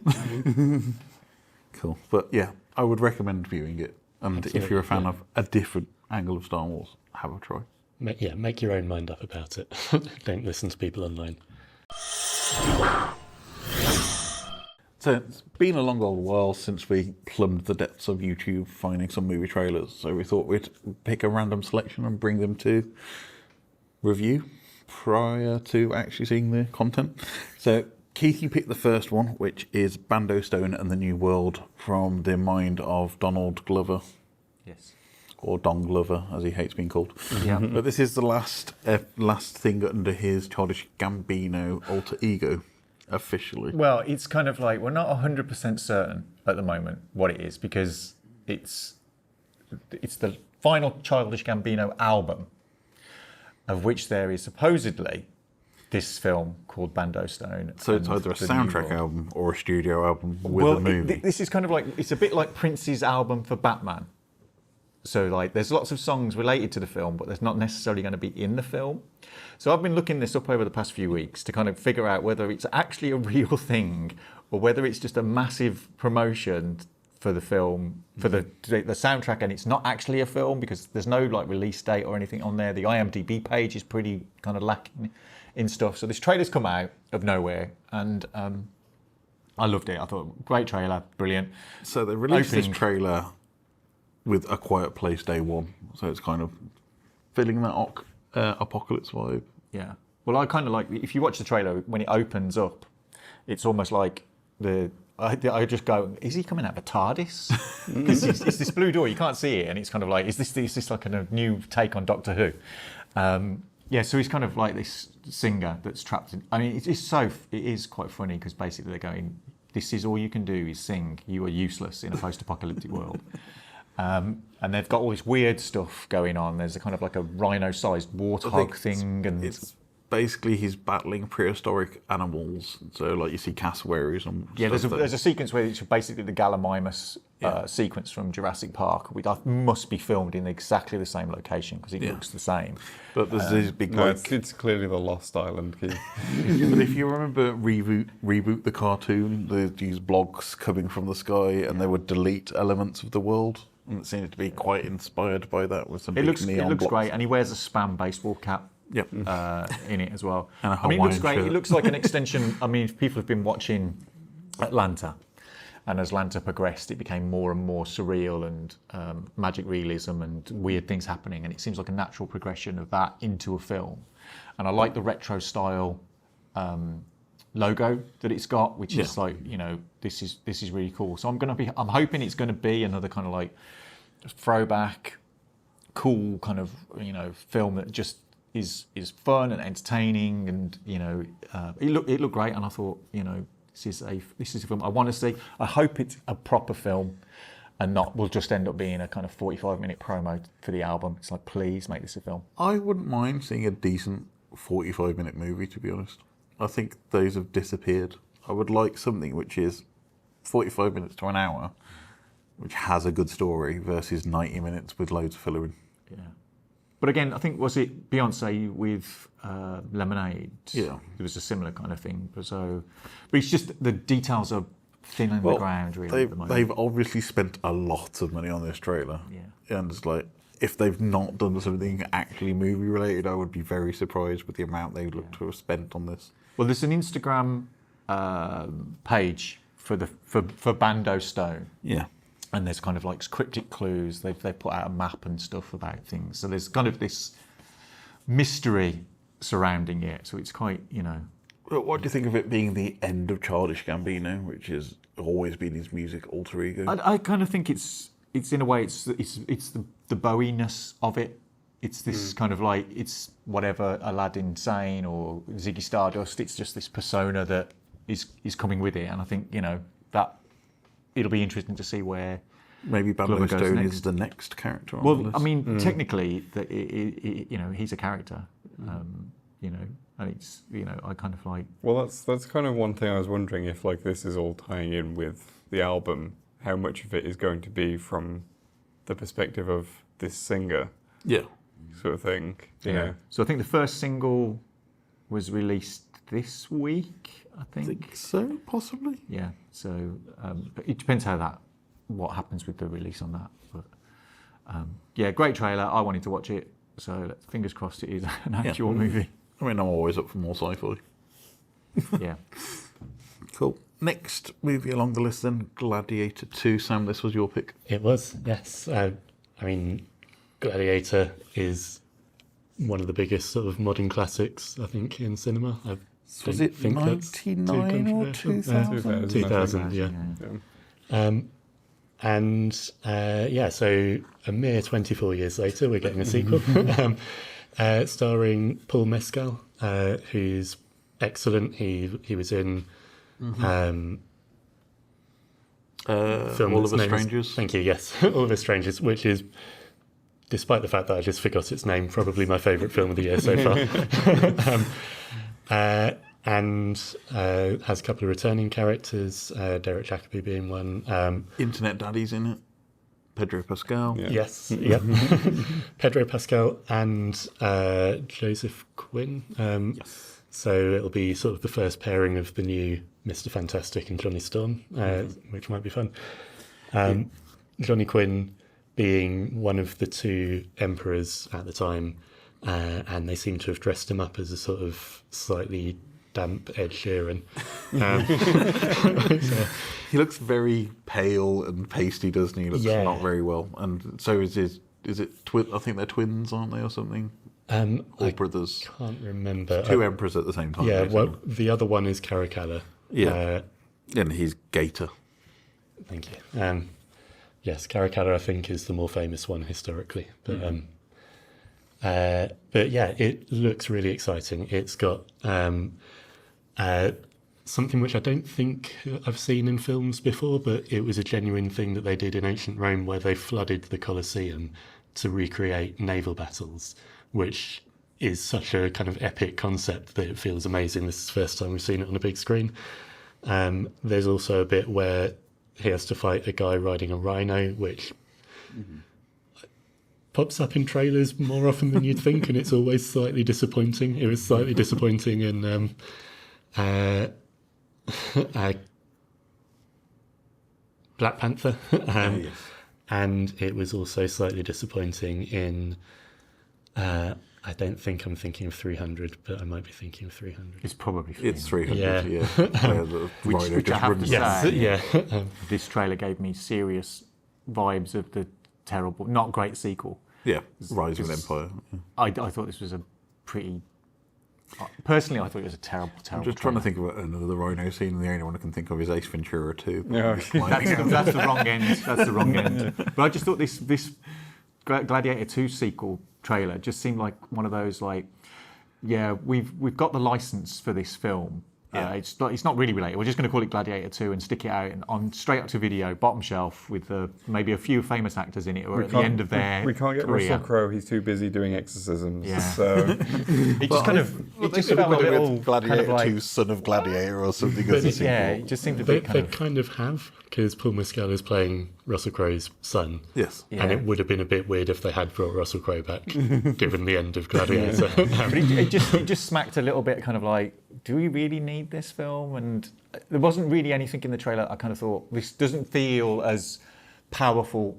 Cool. But yeah, I would recommend viewing it. And Absolutely, if you're a fan of a different angle of Star Wars, have a try. Make your own mind up about it. Don't listen to people online. So it's been a long old while since we plumbed the depths of YouTube finding some movie trailers. So we thought we'd pick a random selection and bring them to review prior to actually seeing the content. So Geeky picked the first one, which is Bando Stone and the New World, from the mind of Donald Glover. Yes. Or Don Glover, as he hates being called. Yeah. But this is the last thing under his Childish Gambino alter ego, officially. Well, it's kind of like, we're not 100% certain at the moment what it is, because it's the final Childish Gambino album, of which there is supposedly this film called Bando Stone. So it's either a soundtrack album or a studio album with a movie. This is kind of like, it's a bit like Prince's album for Batman. So like, there's lots of songs related to the film, but there's not necessarily going to be in the film. So I've been looking this up over the past few weeks to kind of figure out whether it's actually a real thing or whether it's just a massive promotion for the film, for the soundtrack, and it's not actually a film because there's no like release date or anything on there. The IMDb page is pretty kind of lacking in stuff. So this trailer's come out of nowhere, and I loved it. I thought, great trailer, brilliant. So they released this trailer with A Quiet Place Day One, so it's kind of filling that apocalypse vibe. Yeah. Well, I kind of like, if you watch the trailer, when it opens up, it's almost like I just go, is he coming out of a TARDIS? Because it's this blue door, you can't see it, and it's kind of like, is this like a new take on Doctor Who? Yeah, so he's kind of like this singer that's trapped in. I mean, it is quite funny because basically they're going, this is all you can do is sing. You are useless in a post-apocalyptic world. And they've got all this weird stuff going on. There's a kind of like a rhino-sized warthog thing, and it's basically he's battling prehistoric animals. So like you see cassowaries and there's a sequence where it's basically the Gallimimus sequence from Jurassic Park. That must be filmed in exactly the same location because it looks the same. But there's these big it's clearly the Lost Island key. But if you remember reboot the cartoon, there's these blogs coming from the sky and they would delete elements of the world. And it seemed to be quite inspired by that with some big neon blocks. Great, and he wears a Spam baseball cap. Yep. In it as well. And a I mean, it looks Hawaiian great. shirt. It looks like an extension. I mean, if people have been watching Atlanta, and as Atlanta progressed, it became more and more surreal and magic realism and weird things happening. And it seems like a natural progression of that into a film. And I like the retro style logo that it's got, which is like, this is really cool. So I'm hoping it's going to be another kind of like throwback, cool kind of film that just is fun and entertaining, and it looked great, and I thought this is a film I want to see. I hope it's a proper film and will just end up being a kind of 45-minute promo for the album. It's like, please make this a film. I wouldn't mind seeing a decent 45-minute movie, to be honest. I think those have disappeared. I would like something which is 45 minutes to an hour, which has a good story, versus 90 minutes with loads of filler in. Yeah. But again, I think, was it Beyonce with Lemonade? Yeah. It was a similar kind of thing. But it's just the details are thin on the ground, really, at the moment. They've obviously spent a lot of money on this trailer. Yeah. And it's like, if they've not done something actually movie related, I would be very surprised with the amount they look to have spent on this. Well, there's an Instagram page for Bando Stone. Yeah. And there's kind of like cryptic clues. They've put out a map and stuff about things. So there's kind of this mystery surrounding it. So it's quite, What do you think of it being the end of Childish Gambino, which has always been his music alter ego? I kind of think it's it's in a way it's the Bowie-ness of it. It's this kind of like, it's whatever Aladdin Sane or Ziggy Stardust. It's just this persona that is coming with it, and I think that it'll be interesting to see where. Maybe Bando Stone is the next character on the list. I mean, technically, he's a character, and it's I kind of like. Well, that's kind of one thing I was wondering if like this is all tying in with the album. How much of it is going to be from the perspective of this singer? Yeah. Sort of thing. Yeah. So I think the first single was released this week. I think so, possibly. Yeah. So but it depends what happens with the release on that. But great trailer. I wanted to watch it. So fingers crossed it is an actual movie. I mean, I'm always up for more sci-fi. Yeah. Cool. Next movie along the list then, Gladiator II. Sam, this was your pick. It was, yes. I mean, Gladiator is one of the biggest sort of modern classics, I think, in cinema. Was it 99 or 2000? 2000, yeah. So a mere 24 years later, we're getting a sequel, starring Paul Mescal, who's excellent. He was in film All of Us Strangers. Thank you. Yes, All of Us Strangers, which is, despite the fact that I just forgot its name, probably my favourite film of the year so far. And has a couple of returning characters, Derek Jacobi being one. Internet Daddy's in it. Pedro Pascal. Yeah. Yes, yep. Pedro Pascal and Joseph Quinn. Yes. So it'll be sort of the first pairing of the new Mr. Fantastic and Johnny Storm, which might be fun. Johnny Quinn being one of the two emperors at the time, and they seem to have dressed him up as a sort of slightly damp Ed Sheeran. He looks very pale and pasty, doesn't he? He looks not very well. And so is it I think they're twins, aren't they, or something? Or brothers? Can't remember. Two emperors at the same time. Yeah, basically. well, the other one is Caracalla. Yeah. And he's Gator. Thank you. Yes, Caracalla, I think, is the more famous one historically. But yeah, it looks really exciting. It's got something which I don't think I've seen in films before, but it was a genuine thing that they did in ancient Rome, where they flooded the Colosseum to recreate naval battles, which is such a kind of epic concept that it feels amazing. This is the first time we've seen it on a big screen. There's also a bit where he has to fight a guy riding a rhino, which pops up in trailers more often than you'd think, and it's always slightly disappointing. It was slightly disappointing in Black Panther, and it was also slightly disappointing in I don't think I'm thinking of 300, but I might be thinking of 300. It's probably 300. It's 300, Yeah. Which I have to say, Yeah. this trailer gave me serious vibes of the terrible, not great sequel. Yeah, Rise of an Empire. I thought this was a pretty... Personally, I thought it was a terrible I'm just trying to think of another rhino scene, and the only one I can think of is Ace Ventura 2. Yeah. That's the wrong end. That's the wrong end. But I just thought this Gladiator 2 sequel trailer just seemed like one of those, like, yeah, we've got the license for this film. Yeah. It's not really related. We're just going to call it Gladiator 2 and stick it out on straight up to video, bottom shelf, with maybe a few famous actors in it, or at the end of their We can't get career. Russell Crowe. He's too busy doing exorcisms. Yeah. So It just kind of it just felt a little Gladiator kind of like, 2, Son of Gladiator, or something. But As a sequel. yeah, it just seemed a They bit kind of. kind of have, because Paul Mescal is playing Russell Crowe's son. Yes. Yeah. And it would have been a bit weird if they had brought Russell Crowe back, given the end of Gladiator. But it just smacked a little bit, kind of like, do we really need this film? And there wasn't really anything in the trailer. I kind of thought, this doesn't feel as powerful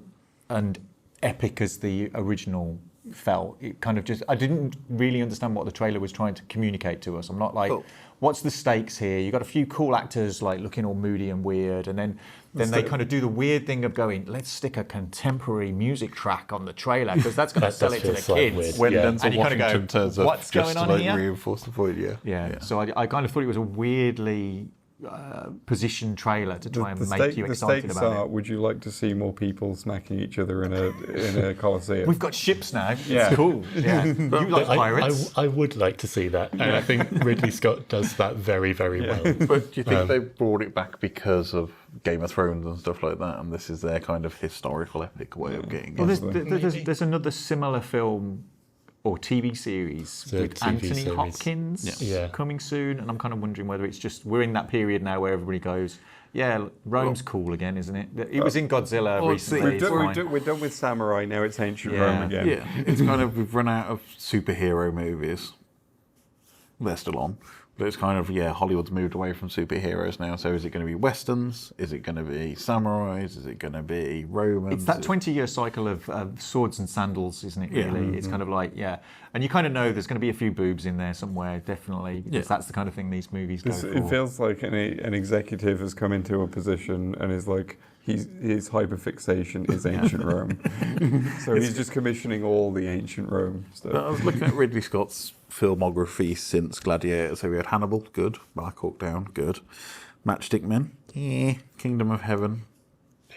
and epic as the original felt. It kind of just, I didn't really understand what the trailer was trying to communicate to us. I'm not like, what's the stakes here? You've got a few cool actors like looking all moody and weird, and then they kind of do the weird thing of going, let's stick a contemporary music track on the trailer, because that's going to sell it to the slightly kids. When Yeah. Denzel And you kind of Washington go, turns up what's just going to on here? reinforce the point, Yeah. So I kind of thought it was a weirdly position trailer to try and make you excited the stakes about are, it. would you like to see more people smacking each other in a coliseum? We've got ships now. Yeah. It's cool. Yeah. You like pirates? I would like to see that, and I think Ridley Scott does that very, very well. But do you think they brought it back because of Game of Thrones and stuff like that, and this is their kind of historical epic way of getting Well, it? there's another similar film or TV series with TV Anthony series. Hopkins Yeah. coming soon, and I'm kind of wondering whether it's just we're in that period now where everybody goes, yeah, Rome's cool again, isn't it? It was in Godzilla recently. It's fine. We're done with samurai, now it's ancient Yeah. Rome again. Yeah, it's kind of, we've run out of superhero movies. They're still on. But it's kind of, Hollywood's moved away from superheroes now. So is it going to be Westerns? Is it going to be samurais? Is it going to be Romans? It's that 20-year cycle of swords and sandals, isn't it, really? It's kind of like, and you kind of know there's going to be a few boobs in there somewhere, definitely, because that's the kind of thing these movies go for. It feels like an executive has come into a position and is like, his hyperfixation is ancient Rome. So he's just commissioning all the ancient Rome stuff. But I was looking at Ridley Scott's filmography since Gladiator. So we had Hannibal, good. Black Hawk Down, good. Matchstick Men, Kingdom of Heaven.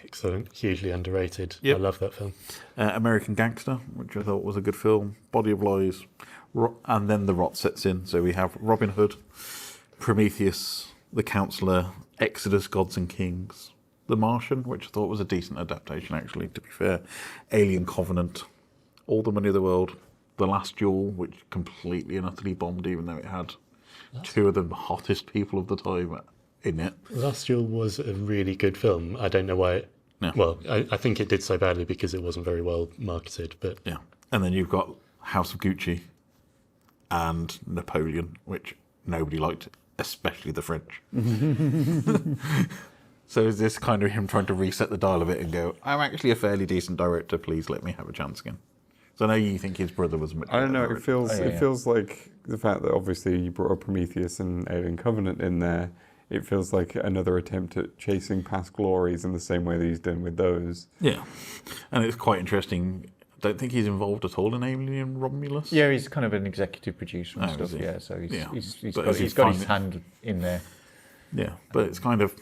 Excellent, hugely underrated. Yep. I love that film. American Gangster, which I thought was a good film. Body of Lies. And then the rot sets in. So we have Robin Hood, Prometheus, The Counselor, Exodus, Gods and Kings, The Martian, which I thought was a decent adaptation, actually, to be fair. Alien Covenant, All the Money of the World, The Last Duel, which completely and utterly bombed, even though it had two of the hottest people of the time in it. Last Duel was a really good film. I don't know why. No. Well, I think it did so badly because it wasn't very well marketed. But Yeah. And then you've got House of Gucci and Napoleon, which nobody liked, especially the French. So is this kind of him trying to reset the dial of it and go, I'm actually a fairly decent director, please let me have a chance again? So I know you think his brother was much I don't know. better It feels like the fact that obviously you brought up Prometheus and Alien Covenant in there. It feels like another attempt at chasing past glories in the same way that he's done with those. Yeah, and it's quite interesting. I don't think he's involved at all in Alien Romulus. Yeah, he's kind of an executive producer and Oh, stuff. is he? Yeah, so he's But got, is he he's got his finding- hand in there. Yeah, but it's kind of,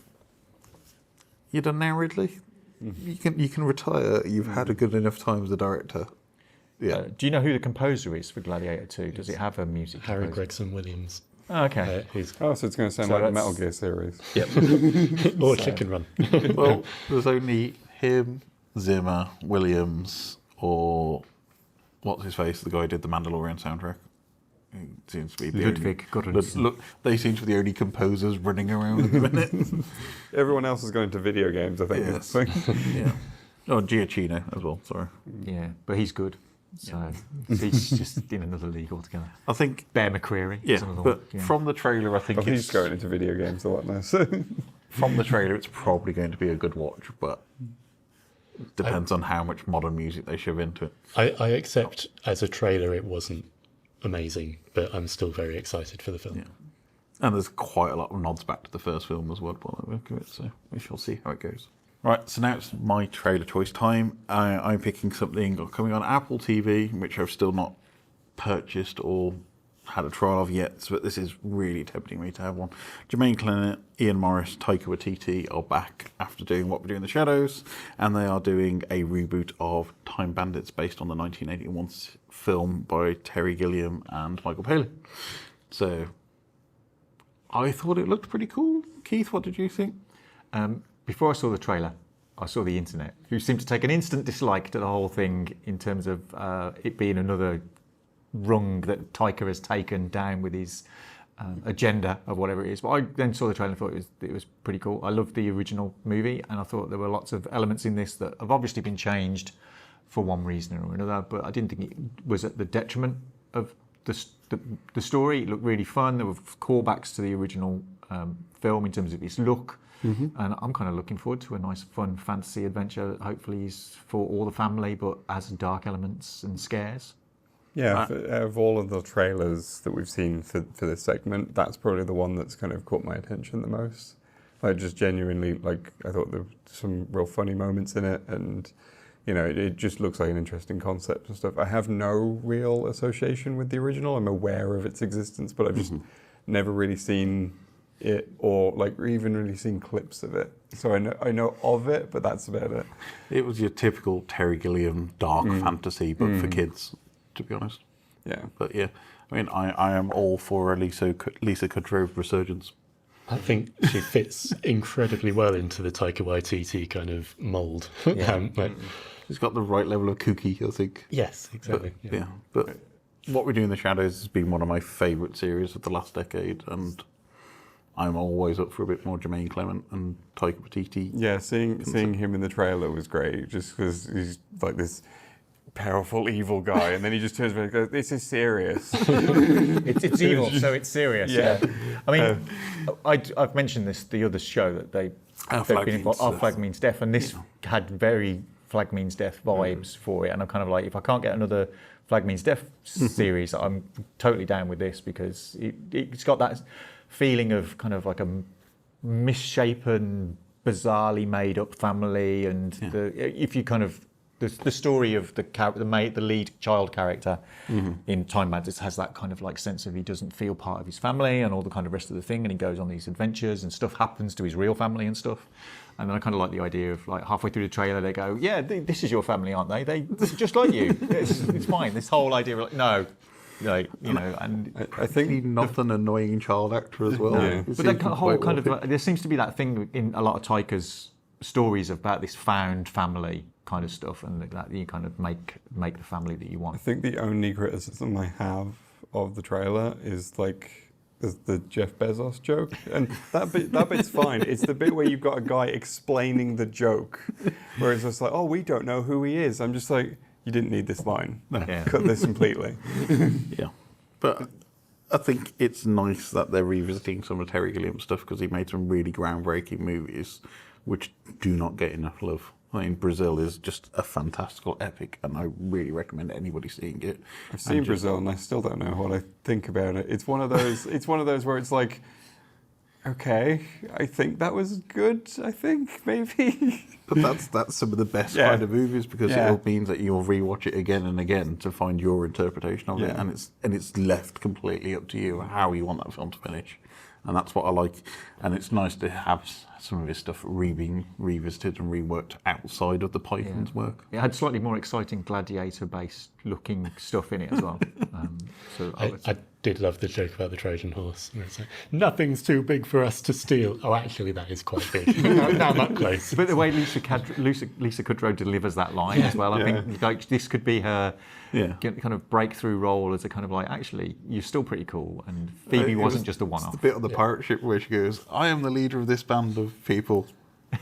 you done now, Ridley? You can retire. You've had a good enough time as a director. Yeah. Do you know who the composer is for Gladiator II? Does it have a music Harry composer? Gregson Williams. Oh, okay. Who's Oh, so it's going to sound So like the that's- Metal Gear series. or Chicken Run. Well, there's only him, Zimmer, Williams, or what's his face, the guy who did the Mandalorian soundtrack. He seems to be the Ludwig only, Göransson. look, they seem to be the only composers running around at the minute. Everyone else is going to video games, I think. Yes. It's like- Yeah. Oh, Giacchino as well. Sorry. Yeah, but he's good. So he's just in another league altogether. I think. Bear McCreary. Yeah, is another but one, yeah. from the trailer, I think Well, it's he's going into video games a lot now. from the trailer, it's probably going to be a good watch, but it depends on how much modern music they shove into it. I accept as a trailer it wasn't amazing, but I'm still very excited for the film. Yeah. And there's quite a lot of nods back to the first film as well by the look of it, so we shall see how it goes. Right, so now it's my trailer choice time. I'm picking something coming on Apple TV, which I've still not purchased or had a trial of yet, but this is really tempting me to have one. Jermaine Clement, Ian Morris, Taika Waititi are back after doing What We Do in the Shadows, and they are doing a reboot of Time Bandits based on the 1981 film by Terry Gilliam and Michael Palin. So I thought it looked pretty cool. Keith, what did you think? Before I saw the trailer, I saw the internet, who seemed to take an instant dislike to the whole thing in terms of it being another rung that Taika has taken down with his agenda of whatever it is. But I then saw the trailer and thought it was pretty cool. I loved the original movie, and I thought there were lots of elements in this that have obviously been changed for one reason or another, but I didn't think it was at the detriment of the story. It looked really fun. There were callbacks to the original film in terms of its look. Mm-hmm. And I'm kind of looking forward to a nice, fun fantasy adventure that hopefully is for all the family, but has dark elements and scares. Yeah, out of all of the trailers that we've seen for this segment, that's probably the one that's kind of caught my attention the most. Like, just genuinely, like, I thought there were some real funny moments in it, and, you know, it just looks like an interesting concept and stuff. I have no real association with the original. I'm aware of its existence, but I've just never really seen it or even really seen clips of it. So I know of it, but that's about it. It was your typical Terry Gilliam dark fantasy, but for kids, to be honest. Yeah. But yeah, I mean, I am all for a Lisa Kudrow resurgence. I think she fits incredibly well into the Taika Waititi kind of mould. Yeah. She's got the right level of kooky, I think. Yes, exactly. But What We Do in the Shadows has been one of my favourite series of the last decade, and I'm always up for a bit more Jermaine Clement and Taika Waititi. Yeah, seeing him in the trailer was great, just because he's like this powerful evil guy, and then he just turns around and goes, "This is serious." It's evil, so it's serious. Yeah. I mean, I've mentioned this the other show that they've been involved. Flag Means Death, and this had very Flag Means Death vibes for it, and I'm kind of like, if I can't get another Flag Means Death series, I'm totally down with this, because it's got that feeling of kind of like a misshapen, bizarrely made up family, and if you kind of the story of the lead child character in Time Bandits has that kind of like sense of he doesn't feel part of his family and all the kind of rest of the thing, and he goes on these adventures and stuff happens to his real family and stuff. And then I kind of like the idea of like halfway through the trailer they go, "Yeah, this is your family, aren't they? They're just like you. It's fine." This whole idea of like, no. Like, you know, and I think he's not an annoying child actor as well. No. but that whole kind of there seems to be that thing in a lot of Taika's stories about this found family kind of stuff, and that you kind of make the family that you I want. think the only criticism I have of the trailer is the Jeff Bezos joke, and that bit's fine. It's the bit where you've got a guy explaining the joke, where it's just like, "Oh, we don't know who he is." I'm just like, you didn't need this line. Yeah. Cut this completely. Yeah, but I think it's nice that they're revisiting some of Terry Gilliam's stuff, because he made some really groundbreaking movies which do not get enough love. I mean, Brazil is just a fantastical epic, and I really recommend anybody seeing it. I've seen Brazil, and I still don't know what I think about it. It's one of those. It's one of those where it's like, okay, I think that was good. I think maybe. But that's some of the best kind of movies, because it means that you'll rewatch it again and again to find your interpretation of it, and it's left completely up to you how you want that film to finish, and that's what I like. And it's nice to have some of his stuff being revisited and reworked outside of the Python's work. It had slightly more exciting gladiator-based looking stuff in it as well. I did love the joke about the Trojan horse, where it's like, nothing's too big for us to steal. Oh, actually, that is quite big. now I'm up close. But the way Lisa Kudrow delivers that line as well, I think like this could be her kind of breakthrough role as a kind of like, actually, you're still pretty cool, and Phoebe wasn't just a one-off. It's the bit on the pirate ship where she goes, "I am the leader of this band of people."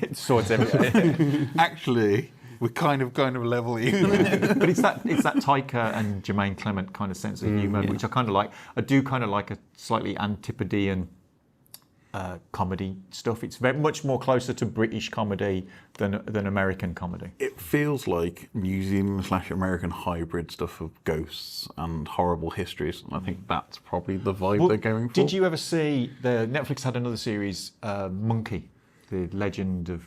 It sorts everything. Actually, we're kind of level even. But it's that Taika and Jermaine Clement kind of sense of humour, which I kind of like. I do kind of like a slightly antipodean comedy stuff. It's very much more closer to British comedy than American comedy. It feels like New Zealand/American hybrid stuff of ghosts and horrible histories, and I think that's probably the vibe they're going for. Did you ever see Netflix had another series, Monkey? The legend of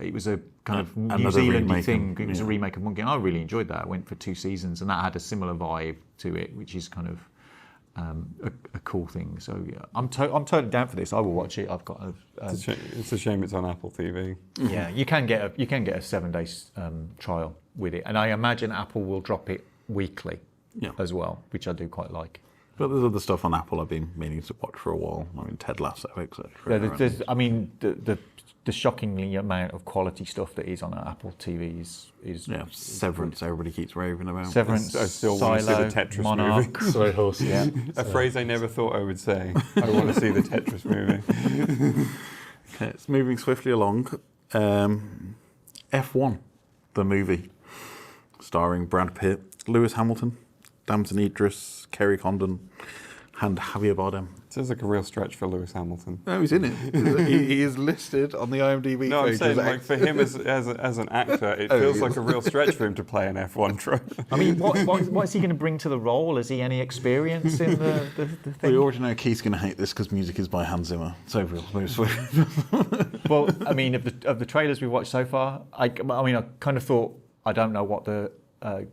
it was a kind of New Zealand thing. It was a remake of Monkey, and I really enjoyed that. I went for 2 seasons, and that had a similar vibe to it, which is kind of a cool thing. So yeah, I'm totally down for this. I will watch it. I've got It's a shame it's on Apple TV. Yeah, you can get a 7-day trial with it, and I imagine Apple will drop it weekly as well, which I do quite like. But there's other stuff on Apple I've been meaning to watch for a while. I mean, Ted Lasso, etc. I mean, the shockingly amount of quality stuff that is on Apple TV is Severance. Everybody keeps raving about. Severance. I still want to see the Tetris Monarch. movie. Sorry, horse. Yeah, A phrase I never thought I would say. I want to see the Tetris movie. Okay, it's moving swiftly along. F1, the movie, starring Brad Pitt, Lewis Hamilton, Damson Idris, Kerry Condon, and Javier Bardem. Sounds like a real stretch for Lewis Hamilton. No, he's in it. he is listed on the IMDb. No, I'm page saying as like for him as an actor, it feels like a real stretch for him to play an F1 truck. I mean, what is he going to bring to the role? Has he any experience in the thing? We already know Keith's going to hate this because music is by Hans Zimmer. So we'll move swiftly. Well, I mean, of the trailers we've watched so far, I kind of thought, I don't know what the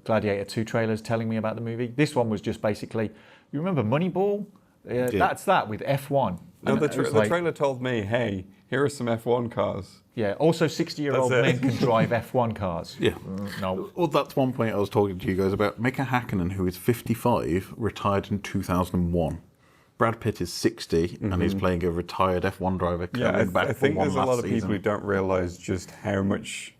Gladiator II trailer is telling me about the movie. This one was just basically, you remember Moneyball? That's that with F1. No, And the it was trailer told me, hey, here are some F1 cars. Yeah, also 60-year-old That's men it. can drive F1 cars. Yeah. No. Well, that's one point I was talking to you guys about. Mika Hakkinen, who is 55, retired in 2001. Brad Pitt is 60, and he's playing a retired F1 driver coming back I think from one there's a last lot of people season. who don't realise just how much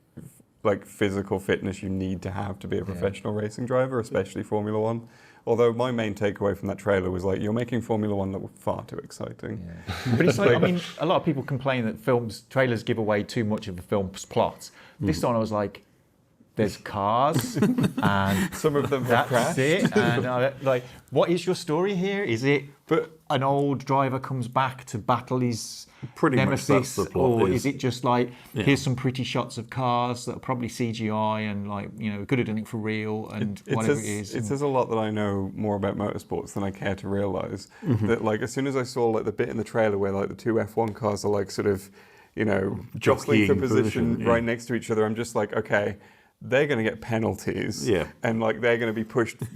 like physical fitness you need to have to be a professional racing driver, especially Formula One. Although my main takeaway from that trailer was like, you're making Formula One look far too exciting. Yeah. But it's like, I mean, a lot of people complain that trailers give away too much of a film's plot. This time I was like, there's cars, and Some of them have that's crashed. it. And like, what is your story here? Is it an old driver comes back to battle his Pretty much nemesis, that's the plot, or is- is it just like here's some pretty shots of cars that are probably CGI and like we could have done it for real and whatever it is. It says a lot that I know more about motorsports than I care to realise. That like as soon as I saw like the bit in the trailer where like the two F1 cars are like sort of, jostling for Jockeying position yeah. right next to each other, I'm just like, okay, they're going to get penalties. Yeah. And like they're going to be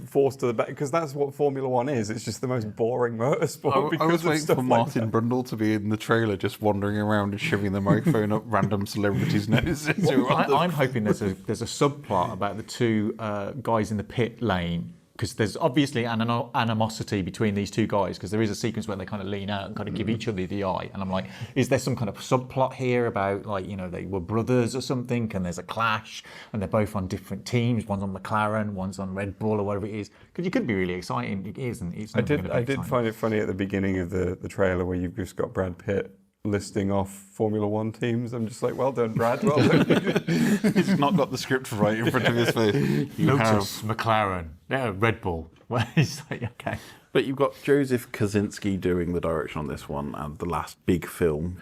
forced to the back, because that's what Formula One is. It's just the most boring motorsport because I was of waiting stuff for like Martin Brundle to be in the trailer, just wandering around and shoving the microphone up random celebrities' noses. I'm hoping there's a subplot about the two guys in the pit lane, because there's obviously animosity between these two guys, because there is a sequence where they kind of lean out and kind of give each other the eye, and I'm like, is there some kind of subplot here about like they were brothers or something, and there's a clash and they're both on different teams, one's on McLaren, one's on Red Bull or whatever it is, because it could be really exciting. It isn't. It's I never gonna be did exciting. find it funny at the beginning of the trailer where you've just got Brad Pitt listing off Formula One teams. I'm just like, well done, Brad. Well done. He's not got the script right in front of his face. You have. Lotus, McLaren, Red Bull. Well, it's like, okay. But you've got Joseph Kosinski doing the direction on this one, and the last big film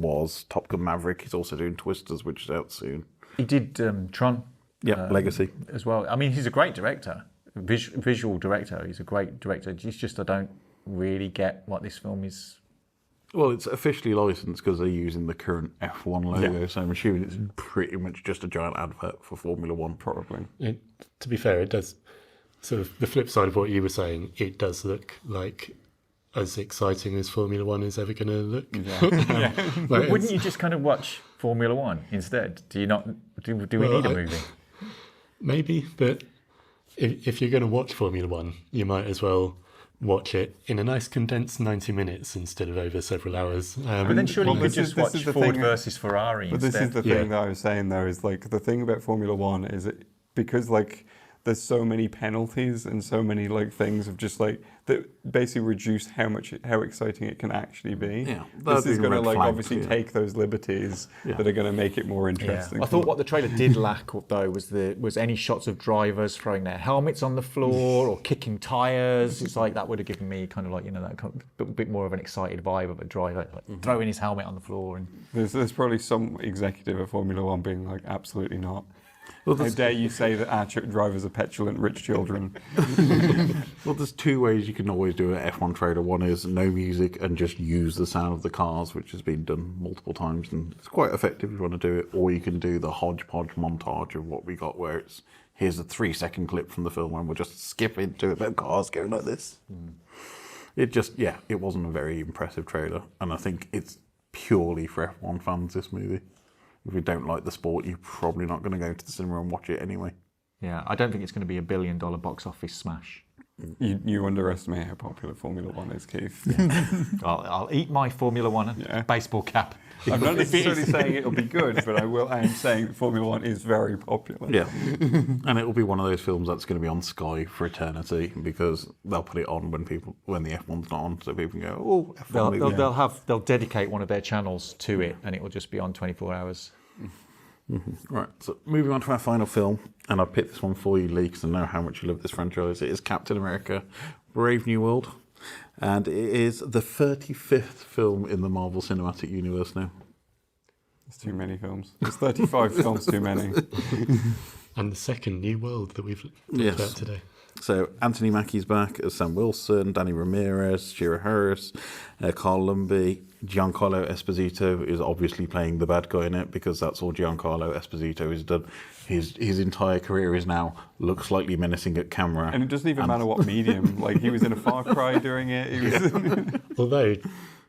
was Top Gun Maverick. He's also doing Twisters, which is out soon. He did Tron. Legacy. As well. I mean, he's a great director, visual director. He's a great director. It's just I don't really get what this film is. Well, it's officially licensed because they're using the current F1 logo, so I'm assuming it's pretty much just a giant advert for Formula One. Probably. To be fair, it does. Sort of the flip side of what you were saying, it does look like as exciting as Formula One is ever going to look. Yeah. But wouldn't you just kind of watch Formula One instead? Do you not? Do we need a movie? Maybe, but if you're going to watch Formula One, you might as well watch it in a nice condensed 90 minutes instead of over several hours. But then surely you could this just is watch the Ford thing- versus Ferrari But instead. this is the thing that I was saying though, is like the thing about Formula One is it, because like there's so many penalties and so many like things of just like that basically reduce how exciting it can actually be. Yeah, This that'd is be going to red like flags, obviously yeah. take those liberties that are going to make it more interesting. I thought what the trailer did lack though was any shots of drivers throwing their helmets on the floor or kicking tyres. It's like that would have given me kind of like that kind of a bit more of an excited vibe of a driver like throwing his helmet on the floor. And There's probably some executive at Formula One being like, absolutely not. Well, How dare you say that our drivers are petulant rich children? Well, there's two ways you can always do an F1 trailer. One is no music and just use the sound of the cars, which has been done multiple times, and it's quite effective if you want to do it. Or you can do the hodgepodge montage of what we got, where it's here's a 3-second clip from the film, and we'll just skip into it about cars going like this. It just, it wasn't a very impressive trailer, and I think it's purely for F1 fans, this movie. If you don't like the sport, you're probably not going to go to the cinema and watch it anyway. yeah, I don't think it's going to be $1 billion box office smash. You underestimate how popular Formula One is, Keith. I'll eat my Formula One baseball cap. I'm not If it necessarily is. saying it'll be good, but I am saying that Formula One is very popular. Yeah, and it will be one of those films that's going to be on Sky for eternity, because they'll put it on when the F1's not on, so people can go, oh, F1. They'll dedicate one of their channels to it, and it will just be on 24 hours. Right, so moving on to our final film, and I picked this one for you, Lee, because I know how much you love this franchise. It is Captain America: Brave New World, and it is the 35th film in the Marvel Cinematic Universe now. It's too many films. There's 35 films too many. And the second New World that we've talked Yes. about today. So Anthony Mackie's back as Sam Wilson, Danny Ramirez, Shira Harris, Carl Lumbly. Giancarlo Esposito is obviously playing the bad guy in it, because that's all Giancarlo Esposito has done. His entire career is now look slightly menacing at camera. And it doesn't even matter what medium. Like, he was in a Far Cry during it. He was Although,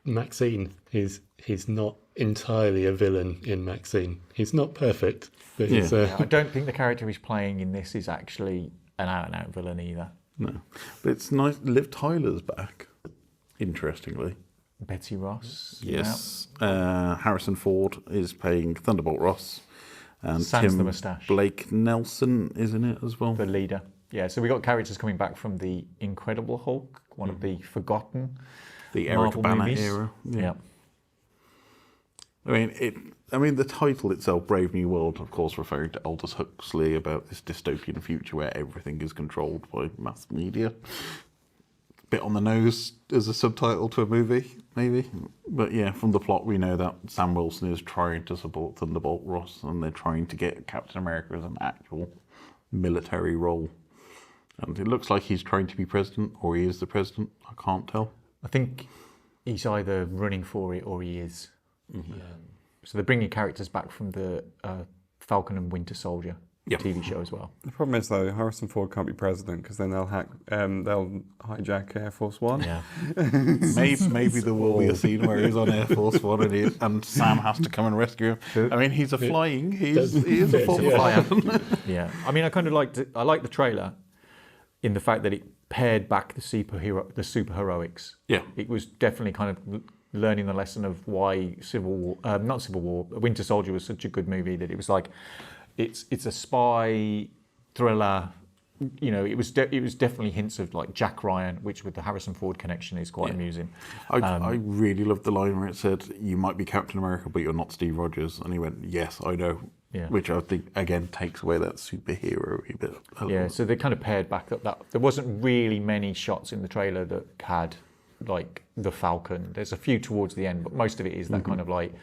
Maxine. He's not entirely a villain in Maxine. He's not perfect, but he's. I don't think the character he's playing in this is actually an out-and-out villain either. No, but it's nice. Liv Tyler's back. Interestingly, Betsy Ross. yes. Harrison Ford is playing Thunderbolt Ross, and Sans Tim the moustache. Blake Nelson is in it as well. The leader. Yeah, so we got characters coming back from the Incredible Hulk, one of the forgotten The Eric Marvel Bana movies. era. Yeah. I mean, the title itself, Brave New World, of course, referring to Aldous Huxley about this dystopian future where everything is controlled by mass media. Bit on the nose as a subtitle to a movie, maybe. But yeah, from the plot, we know that Sam Wilson is trying to support Thunderbolt Ross, and they're trying to get Captain America as an actual military role. And it looks like he's trying to be president, or he is the president. I can't tell. I think he's either running for it or he is. So they're bringing characters back from the Falcon and Winter Soldier TV show as well. The problem is though, Harrison Ford can't be president because then they'll hijack Air Force One. Yeah. Maybe there will be a scene where he's on Air Force One and Sam has to come and rescue him. I mean, he's he is a former flyer. Yeah. I mean, I like the trailer in the fact that it pared back the superheroics. Yeah. It was definitely kind of learning the lesson of why Winter Soldier was such a good movie, that it was like, it's a spy thriller. You know, it was definitely hints of like Jack Ryan, which with the Harrison Ford connection is quite amusing. I really loved the line where it said, "You might be Captain America, but you're not Steve Rogers," and he went, "Yes, I know." Yeah. Which I think again takes away that superhero-y bit. Yeah, so they kind of pared back that. There wasn't really many shots in the trailer that had like the Falcon. There's a few towards the end, but most of it is that kind of like,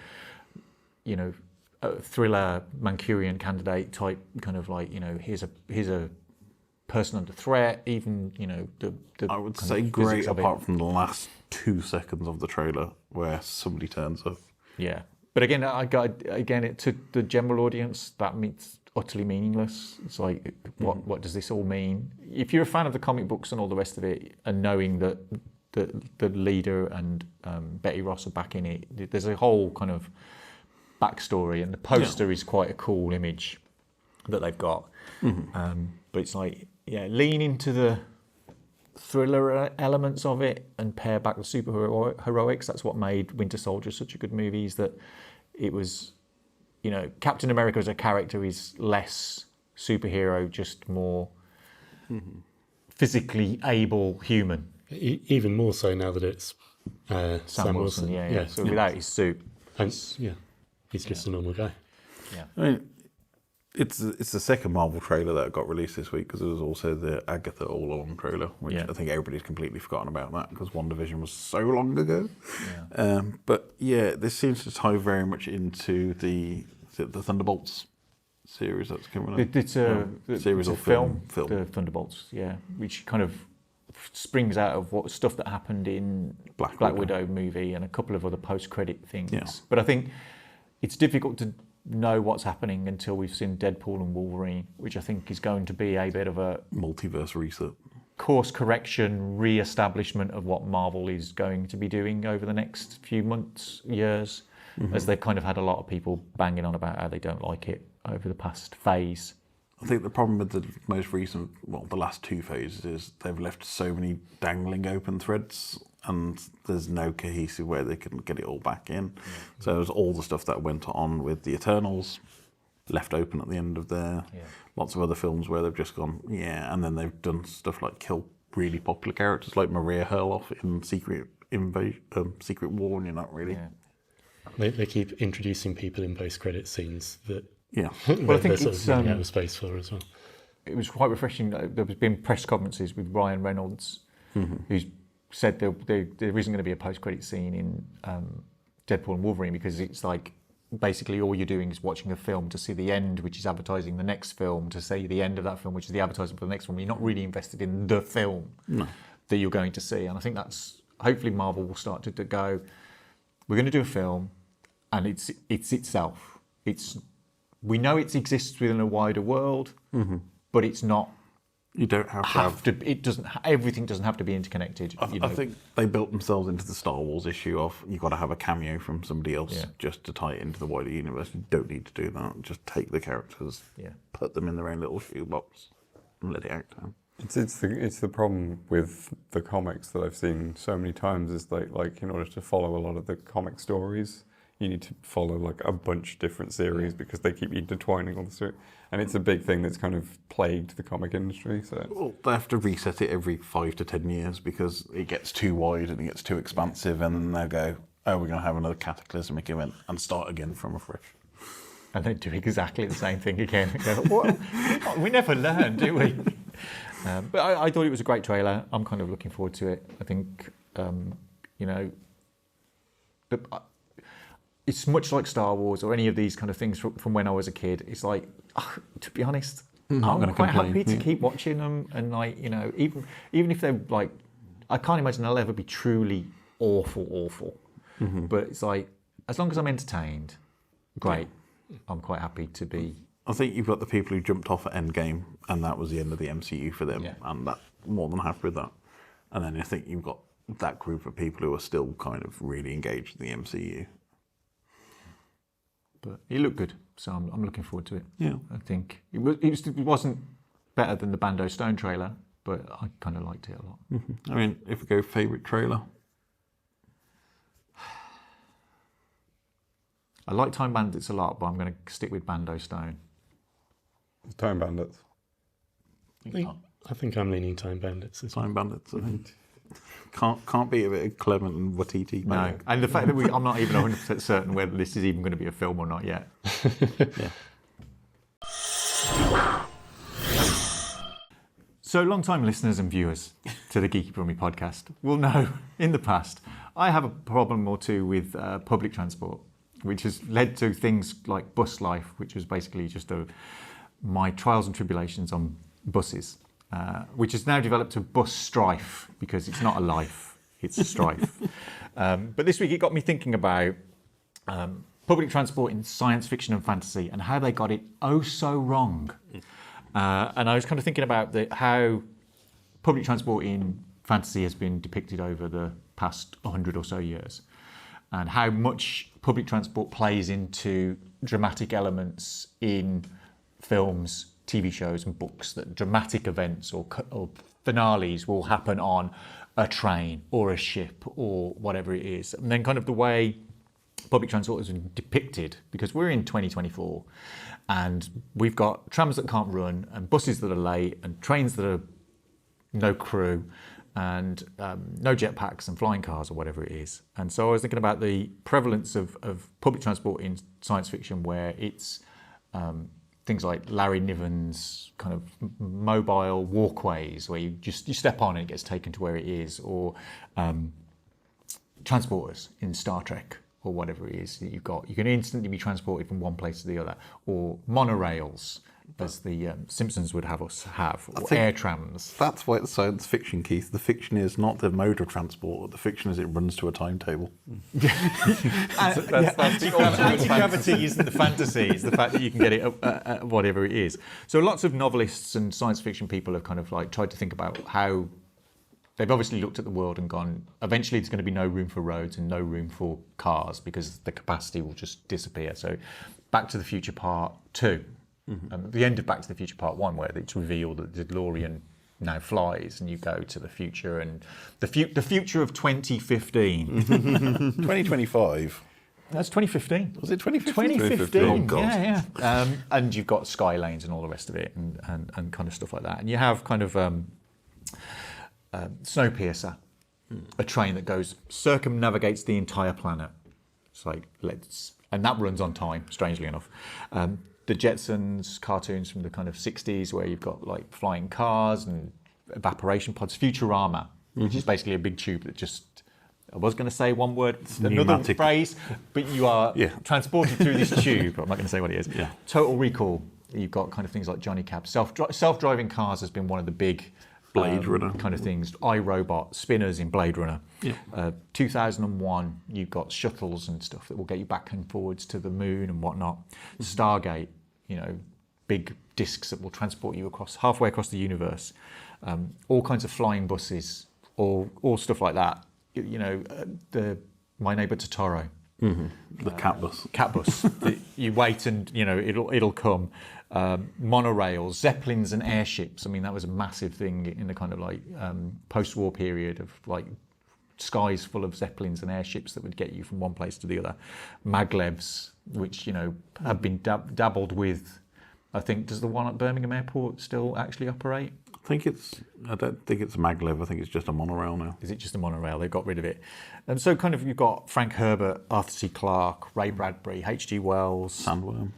you know, a thriller Manchurian Candidate type kind of like, you know, here's a person under threat. Even, you know, the I would kind say of great physics of it. apart from the last 2 seconds of the trailer where somebody turns up. Yeah, but again, to the general audience, that means utterly meaningless. It's like, what does this all mean? If you're a fan of the comic books and all the rest of it, and knowing that the leader and Betty Ross are back in it, there's a whole kind of backstory, and the poster is quite a cool image that they've got. But it's like, lean into the thriller elements of it and pare back the superheroics. That's what made Winter Soldier such a good movie, is that it was, you know, Captain America as a character is less superhero, just more physically able human. Even more so now that it's Sam Wilson. Yeah. So without his suit, he's just a normal guy. yeah. I mean, it's the second Marvel trailer that got released this week, because there was also the Agatha All Along trailer, which I think everybody's completely forgotten about that because WandaVision was so long ago. Yeah. But yeah, this seems to tie very much into the Thunderbolts series that's coming up. It's a film, the Thunderbolts, which kind of springs out of what stuff that happened in Black Widow movie and a couple of other post-credit things. Yeah. But I think it's difficult to know what's happening until we've seen Deadpool and Wolverine, which I think is going to be a bit of a multiverse reset, course correction, re-establishment of what Marvel is going to be doing over the next few months, years, as they've kind of had a lot of people banging on about how they don't like it over the past phase. I think the problem with the most recent, the last 2 phases, is they've left so many dangling open threads, and there's no cohesive way they can get it all back in. Yeah. So there's all the stuff that went on with the Eternals, left open at the end of there. Yeah. Lots of other films where they've just gone, and then they've done stuff like kill really popular characters like Maria Herloff in Secret War, and you're not really... Yeah. They keep introducing people in post-credit scenes that well, I think sort of running out of space for as well. It was quite refreshing. There's been press conferences with Ryan Reynolds, who's said there isn't going to be a post-credit scene in Deadpool and Wolverine, because it's like basically all you're doing is watching a film to see the end, which is advertising the next film, to see the end of that film, which is the advertising for the next one. You're not really invested in the film that you're going to see. And I think that's, hopefully Marvel will start to go, we're going to do a film, and it's itself. We know it exists within a wider world, but it's not You don't have to have... Everything doesn't have to be interconnected. I think they built themselves into the Star Wars issue of you've got to have a cameo from somebody else just to tie it into the wider universe. You don't need to do that. Just take the characters, put them in their own little shoebox, and let it act out. It's the problem with the comics that I've seen so many times is like in order to follow a lot of the comic stories, you need to follow like a bunch of different series because they keep intertwining all the story. And it's a big thing that's kind of plagued the comic industry. So well, they have to reset it every 5 to 10 years because it gets too wide and it gets too expansive, and then they'll go, oh, we're going to have another cataclysmic event and start again from afresh. And they do exactly the same thing again. Go, what? We never learn, do we? But I thought it was a great trailer. I'm kind of looking forward to it. I think, it's much like Star Wars or any of these kind of things from when I was a kid. It's like, to be honest, I'm quite happy to keep watching them. And even if they're like, I can't imagine they'll ever be truly awful. Mm-hmm. But it's like, as long as I'm entertained, great. I'm quite happy to be. I think you've got the people who jumped off at Endgame, and that was the end of the MCU for them, and that's more than happy with that. And then I think you've got that group of people who are still kind of really engaged in the MCU. But it looked good, so I'm looking forward to it. Yeah, I think it wasn't better than the Bando Stone trailer, but I kind of liked it a lot. Mm-hmm. I mean, if we go favourite trailer. I like Time Bandits a lot, but I'm going to stick with Bando Stone. Time Bandits. I think I'm leaning Time Bandits. Time Bandits, I think. Can't be a bit of Clement and Watiti. No, and the fact that I'm not even 100% certain whether this is even going to be a film or not yet. Yeah. So, long-time listeners and viewers to the Geeky Brummie podcast will know in the past I have a problem or two with public transport, which has led to things like bus life, which was basically just my trials and tribulations on buses, which has now developed to bus strife, because it's not a life, it's a strife. But this week it got me thinking about public transport in science fiction and fantasy and how they got it oh so wrong. And I was kind of thinking about how public transport in fantasy has been depicted over the past 100 or so years, and how much public transport plays into dramatic elements in films, TV shows and books, that dramatic events or finales will happen on a train or a ship or whatever it is. And then kind of the way public transport has been depicted, because we're in 2024 and we've got trams that can't run and buses that are late and trains that are no crew and no jetpacks and flying cars or whatever it is. And so I was thinking about the prevalence of public transport in science fiction, where it's things like Larry Niven's kind of mobile walkways, where you step on and it gets taken to where it is, or transporters in Star Trek or whatever it is that you've got. You can instantly be transported from one place to the other, or monorails, as the Simpsons would have us have, or air trams. That's why it's science fiction, Keith. The fiction is not the mode of transport. The fiction is it runs to a timetable. Anti-gravity isn't the fantasy. It's the fact that you can get it at whatever it is. So lots of novelists and science fiction people have kind of like tried to think about how they've obviously looked at the world and gone, eventually there's going to be no room for roads and no room for cars because the capacity will just disappear. So Back to the Future Part 2. At the end of Back to the Future Part 1, where it's revealed that the DeLorean now flies and you go to the future, and the future of 2015. 2025. That's 2015. Was it 2015? 2015, Oh, God. yeah. And you've got sky lanes and all the rest of it, and kind of stuff like that. And you have kind of Snowpiercer, a train that circumnavigates the entire planet. It's like, and that runs on time, strangely enough. The Jetsons cartoons from the kind of 60s, where you've got like flying cars and evaporation pods. Futurama, which is basically a big tube that just, I was going to say one word, another phrase, but you are transported through this tube. I'm not going to say what it is. Yeah. Total Recall, you've got kind of things like Johnny Cab. Self-driving cars has been one of the big Blade Runner kind of things. iRobot, spinners in Blade Runner. Yeah. 2001, you've got shuttles and stuff that will get you back and forwards to the moon and whatnot. Stargate, big discs that will transport you halfway across the universe. All kinds of flying buses, all stuff like that. My Neighbor Totoro. The cat bus. Cat bus. You wait and it'll come. Monorails, zeppelins, and airships. I mean, that was a massive thing in the kind of like post-war period of like skies full of zeppelins and airships that would get you from one place to the other. Maglevs, which have been dabbled with. I think, does the one at Birmingham Airport still actually operate? I don't think it's a maglev. I think it's just a monorail now. Is it just a monorail? They've got rid of it. And so kind of you've got Frank Herbert, Arthur C. Clarke, Ray Bradbury, H.G. Wells. Sandworm.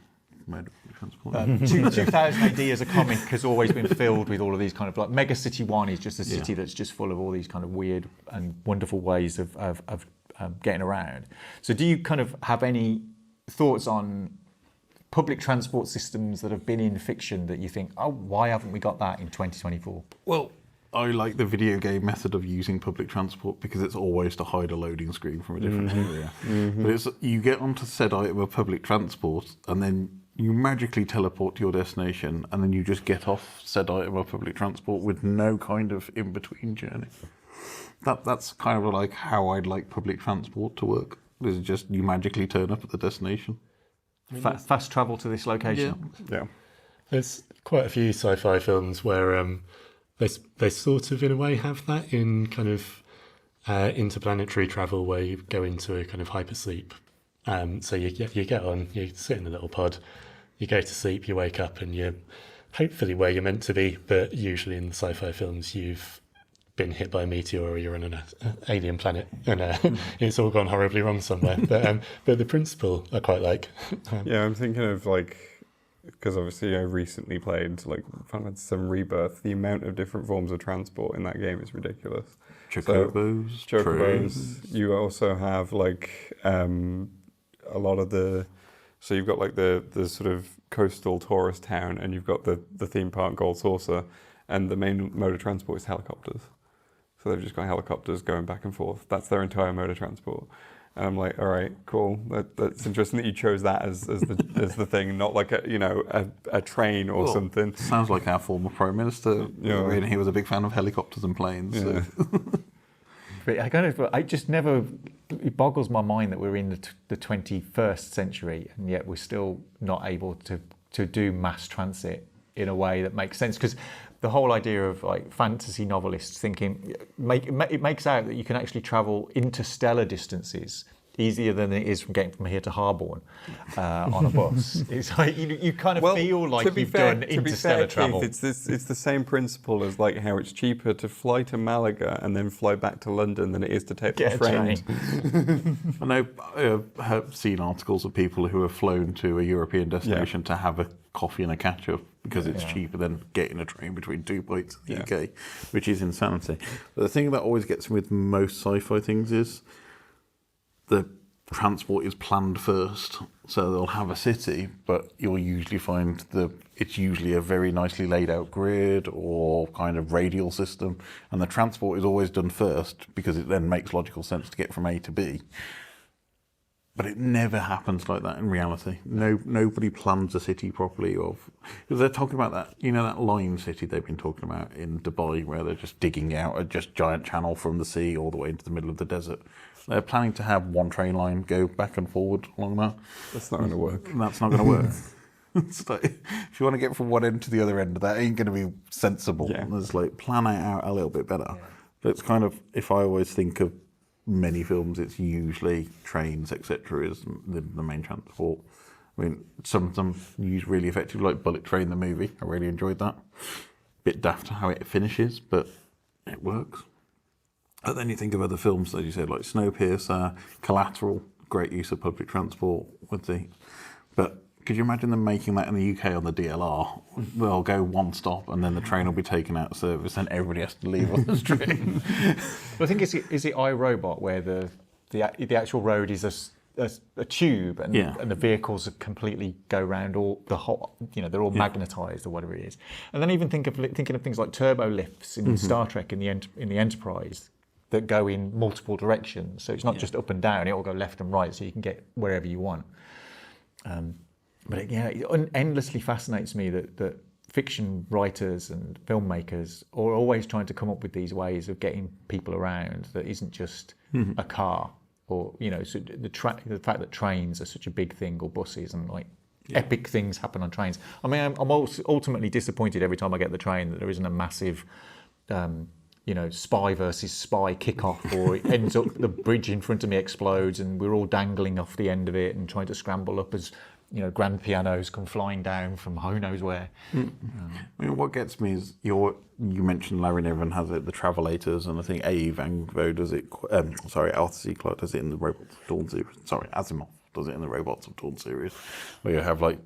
Mode of transport. 2000 AD as a comic has always been filled with all of these kind of like Mega City 1 is just a city that's just full of all these kind of weird and wonderful ways of getting around. So do you kind of have any thoughts on public transport systems that have been in fiction that you think, oh, why haven't we got that in 2024? Well, I like the video game method of using public transport because it's always to hide a loading screen from a different area. But you get onto said item of public transport and then you magically teleport to your destination and then you just get off said item of public transport with no kind of in-between journey. That's kind of like how I'd like public transport to work. Is just you magically turn up at the destination. Fast travel to this location. Yeah. There's quite a few sci-fi films where they sort of, in a way, have that in kind of interplanetary travel where you go into a kind of hypersleep. So you get on, you sit in a little pod, you go to sleep, you wake up, and you're hopefully where you're meant to be. But usually in the sci-fi films, you've been hit by a meteor or you're on an alien planet and it's all gone horribly wrong somewhere. But the principle I quite like. Yeah, I'm thinking of like, because obviously I recently played like Final Fantasy VII Rebirth. The amount of different forms of transport in that game is ridiculous. Chocobos. Trains. You also have like a lot of the. So you've got like the sort of coastal tourist town, and you've got the theme park Gold Saucer, and the main mode of transport is helicopters. So they've just got helicopters going back and forth. That's their entire mode of transport. And I'm like, all right, cool. That's interesting that you chose that as the thing, not like a train or something. Sounds like our former Prime Minister. Yeah. He was a big fan of helicopters and planes. Yeah. But it boggles my mind that we're in the 21st century and yet we're still not able to do mass transit in a way that makes sense. Because the whole idea of like fantasy novelists thinking it makes out that you can actually travel interstellar distances easier than it is from getting from here to Harborne on a bus. It's like you kind of feel like you've done interstellar travel. Keith, it's the same principle as like how it's cheaper to fly to Malaga and then fly back to London than it is to take the train. I know I've seen articles of people who have flown to a European destination to have a coffee and a catch-up because it's cheaper than getting a train between 2 points in the UK, which is insanity. But the thing that always gets me with most sci-fi things is the transport is planned first. So they'll have a city, but you'll usually find it's usually a very nicely laid out grid or kind of radial system. And the transport is always done first because it then makes logical sense to get from A to B. But it never happens like that in reality. Nobody plans a city properly. Because they're talking about that, that line city they've been talking about in Dubai, where they're just digging out a just giant channel from the sea all the way into the middle of the desert. They're planning to have one train line go back and forward along that. That's not going to work. That's not going to work. It's like, if you want to get from one end to the other end, that ain't going to be sensible. Yeah. There's like plan it out a little bit better. Yeah. But it's kind of, if I always think of many films, it's usually trains, etc. is the main transport. I mean, some of them used really effectively, like Bullet Train, the movie. I really enjoyed that. Bit daft how it finishes, but it works. And then you think of other films, as you said, like Snowpiercer, Collateral, great use of public transport with the. But could you imagine them making that in the UK on the DLR? They'll go one stop and then the train will be taken out of service and everybody has to leave on the train. Well, I think is it iRobot where the actual road is a tube and the vehicles completely go around all the whole, they're all magnetised or whatever it is. And then even thinking of things like turbo lifts in Star Trek in the Enterprise that go in multiple directions. So it's not just up and down; it will go left and right, so you can get wherever you want. But yeah, it endlessly fascinates me that fiction writers and filmmakers are always trying to come up with these ways of getting people around that isn't just a car, or so the fact that trains are such a big thing, or buses, and like epic things happen on trains. I mean, I'm also ultimately disappointed every time I get the train that there isn't a massive spy versus spy kickoff, or it ends up the bridge in front of me explodes and we're all dangling off the end of it and trying to scramble up as grand pianos come flying down from who knows where. I mean, what gets me is you mentioned Larry Niven has it, the Travelators, and I think A. Vango does it. Arthur C. Clarke does it in the Robots of Dawn series. Asimov does it in the Robots of Dawn series, where you have like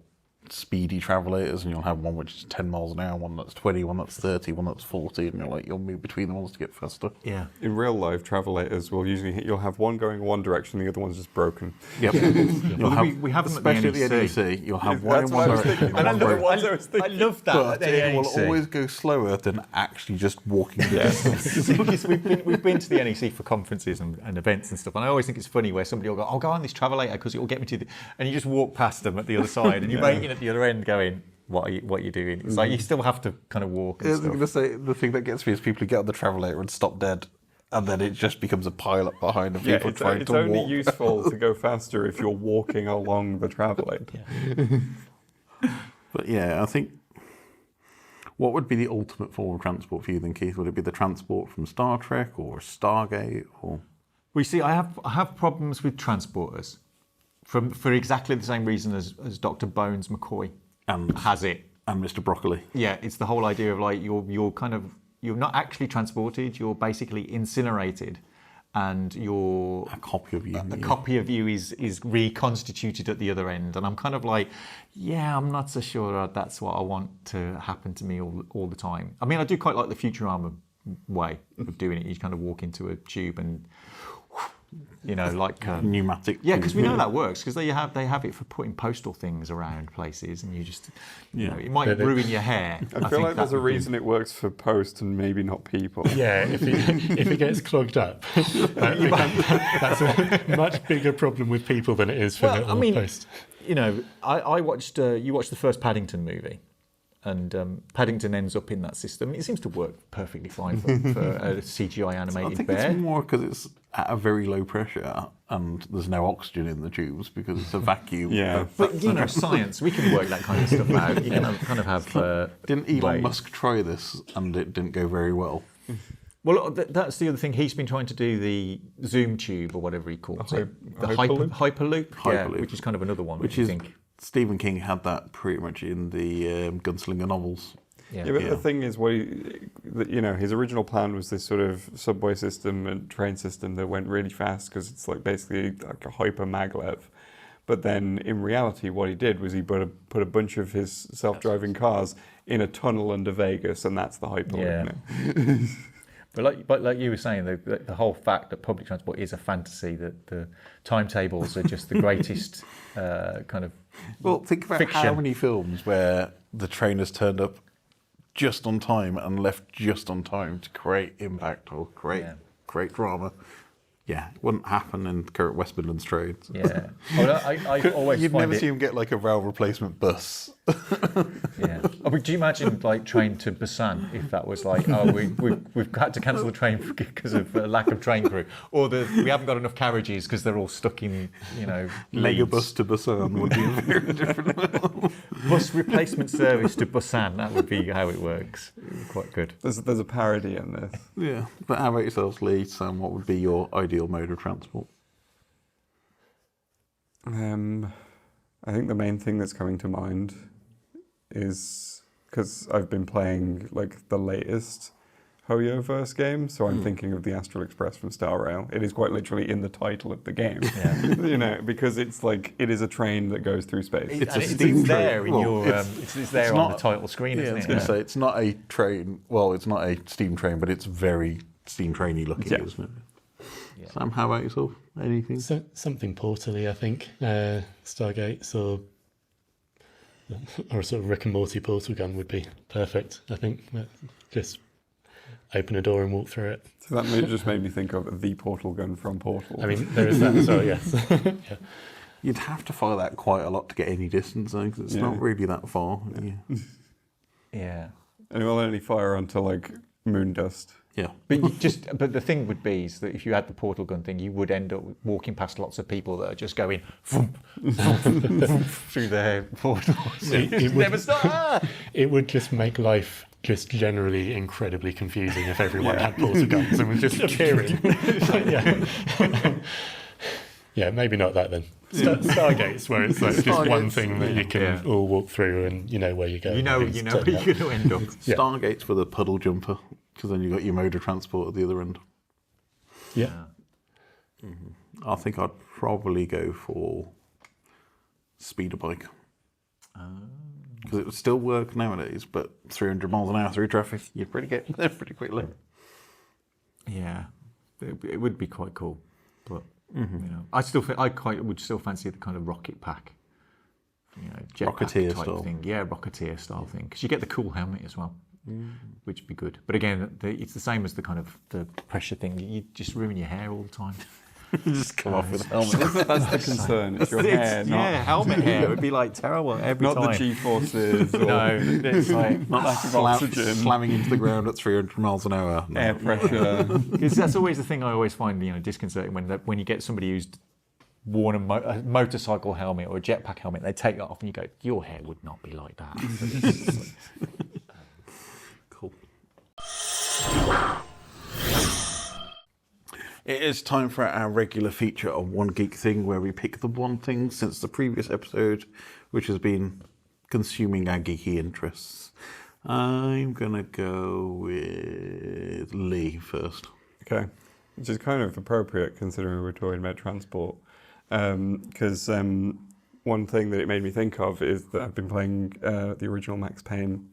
speedy Travelators, and you'll have one which is 10 miles an hour, one that's 20, one that's 30, one that's 40, and you'll move between the ones to get faster. Yeah. In real life, Travelators will usually you'll have one going one direction, the other one's just broken. Yep. We have them especially at the NEC. You'll have one in one direction. And I love that. But it will always go slower than actually just walking the distance. Because we've been to the NEC for conferences and events and stuff, and I always think it's funny where somebody will go, "I'll go on this Travelator because it will get me to the," and you just walk past them at the other side, and you're waiting at the other end, going, "What are you doing?" It's like you still have to kind of walk. And I was going to say, the thing that gets me is people who get on the Travelator and stop dead, and then it just becomes a pile up behind of people trying to walk. It's only useful to go faster if you're walking along the Travelator. But yeah, I think, what would be the ultimate form of transport for you then, Keith? Would it be the transport from Star Trek or Stargate, or? We see, I have problems with transporters, for exactly the same reason as Dr. Bones McCoy has it. And Mr. Broccoli. Yeah, it's the whole idea of like you're not actually transported, you're basically incinerated, and a copy of you is reconstituted at the other end. And I'm kind of like, yeah, I'm not so sure that's what I want to happen to me all the time. I mean, I do quite like the Futurama way of doing it. You kind of walk into a tube and like pneumatic. Yeah, because we know that works, because they have it for putting postal things around places, and you just it might ruin your hair. I feel like there's a reason it works for post and maybe not people. Yeah, if it gets clogged up, that's a much bigger problem with people than it is for post. I watched you watched the first Paddington movie. And Paddington ends up in that system. It seems to work perfectly fine for a CGI animated bear. I think it's more because it's at a very low pressure and there's no oxygen in the tubes because it's a vacuum. Yeah, but science, we can work that kind of stuff out. You can kind of have. Didn't Elon Musk try this and it didn't go very well? Well, that's the other thing. He's been trying to do the Zoom tube or whatever he calls it, the Hyperloop, which is kind of another one. Which is. Stephen King had that pretty much in the Gunslinger novels. Yeah, but the thing is, his original plan was this sort of subway system and train system that went really fast because it's like basically like a hyper maglev. But then in reality, what he did was he put a bunch of his self-driving cars in a tunnel under Vegas, and that's the Hyperloop. Yeah. But like you were saying, the whole fact that public transport is a fantasy, that the timetables are just the greatest kind of think about fiction. How many films where the train has turned up just on time and left just on time to create impact or create drama. Yeah, it wouldn't happen in current West Midlands trains. Yeah. Well, I always You'd never see him get like a rail replacement bus. Yeah. Do you imagine like train to Busan if that was like, we've got to cancel the train because of lack of train crew, or we haven't got enough carriages because they're all stuck in Mega bus to Busan would be a very different. Bus replacement service to Busan. That would be how it works. Quite good. There's a parody in this. Yeah. But how about yourselves, Lee? Sam, what would be your ideal mode of transport? I think the main thing that's coming to mind is because I've been playing like the latest Hoyoverse game, so I'm thinking of the Astral Express from Star Rail. It is quite literally in the title of the game, because it's like it is a train that goes through space. It's there in your. It's there on the title screen, isn't it? I was going to say it's not a train. Well, it's not a steam train, but it's very steam trainy looking, isn't it? Yeah. Sam, how about yourself? Anything? Something portally, I think. Stargates or a sort of Rick and Morty portal gun would be perfect, I think. Just open a door and walk through it. So that just made me think of the portal gun from Portal. I mean, there is that as well, yes. You'd have to fire that quite a lot to get any distance, though, 'cause it's not really that far. Yeah. Yeah. And it will only fire onto like moon dust. Yeah. But the thing would be is that if you had the portal gun thing, you would end up walking past lots of people that are just going vroom, vroom, vroom, through their portals. It would- Never stop. Ah! It would just make life just generally incredibly confusing if everyone had portal guns and was just cheering. Yeah, maybe not that then. Stargates, where it's like just one thing that you can all walk through and you know where you're going. You know where you're going to end up. Yeah. Stargates for the puddle jumper, because then you got your mode of transport at the other end. Yeah. I think I'd probably go for speeder bike. Because it would still work nowadays, but 300 miles an hour through traffic, you'd pretty get there pretty quickly. Yeah, it would be quite cool, but you know, I would still fancy the kind of rocket pack, you know, Rocketeer jetpack type style. thing. Yeah, Rocketeer style thing, because you get the cool helmet as well, which would be good. But again, it's the same as the kind of the pressure thing. You just ruin your hair all the time. Just come off with a helmet. That's the concern. It's your hair, not helmet hair would be like terrible every not time. the G-forces or No, it's like lack of oxygen, slamming into the ground at 300 miles an hour. No. air pressure. because that's always the thing I always find disconcerting when you get somebody who's worn a motorcycle helmet or a jetpack helmet, they take it off and you go, your hair would not be like that. Cool. It is time for our regular feature of One Geek Thing, where we pick the one thing since the previous episode which has been consuming our geeky interests. I'm going to go with Lee first. Okay, which is kind of appropriate considering we're talking about transport. Because one thing that it made me think of is that I've been playing the original Max Payne,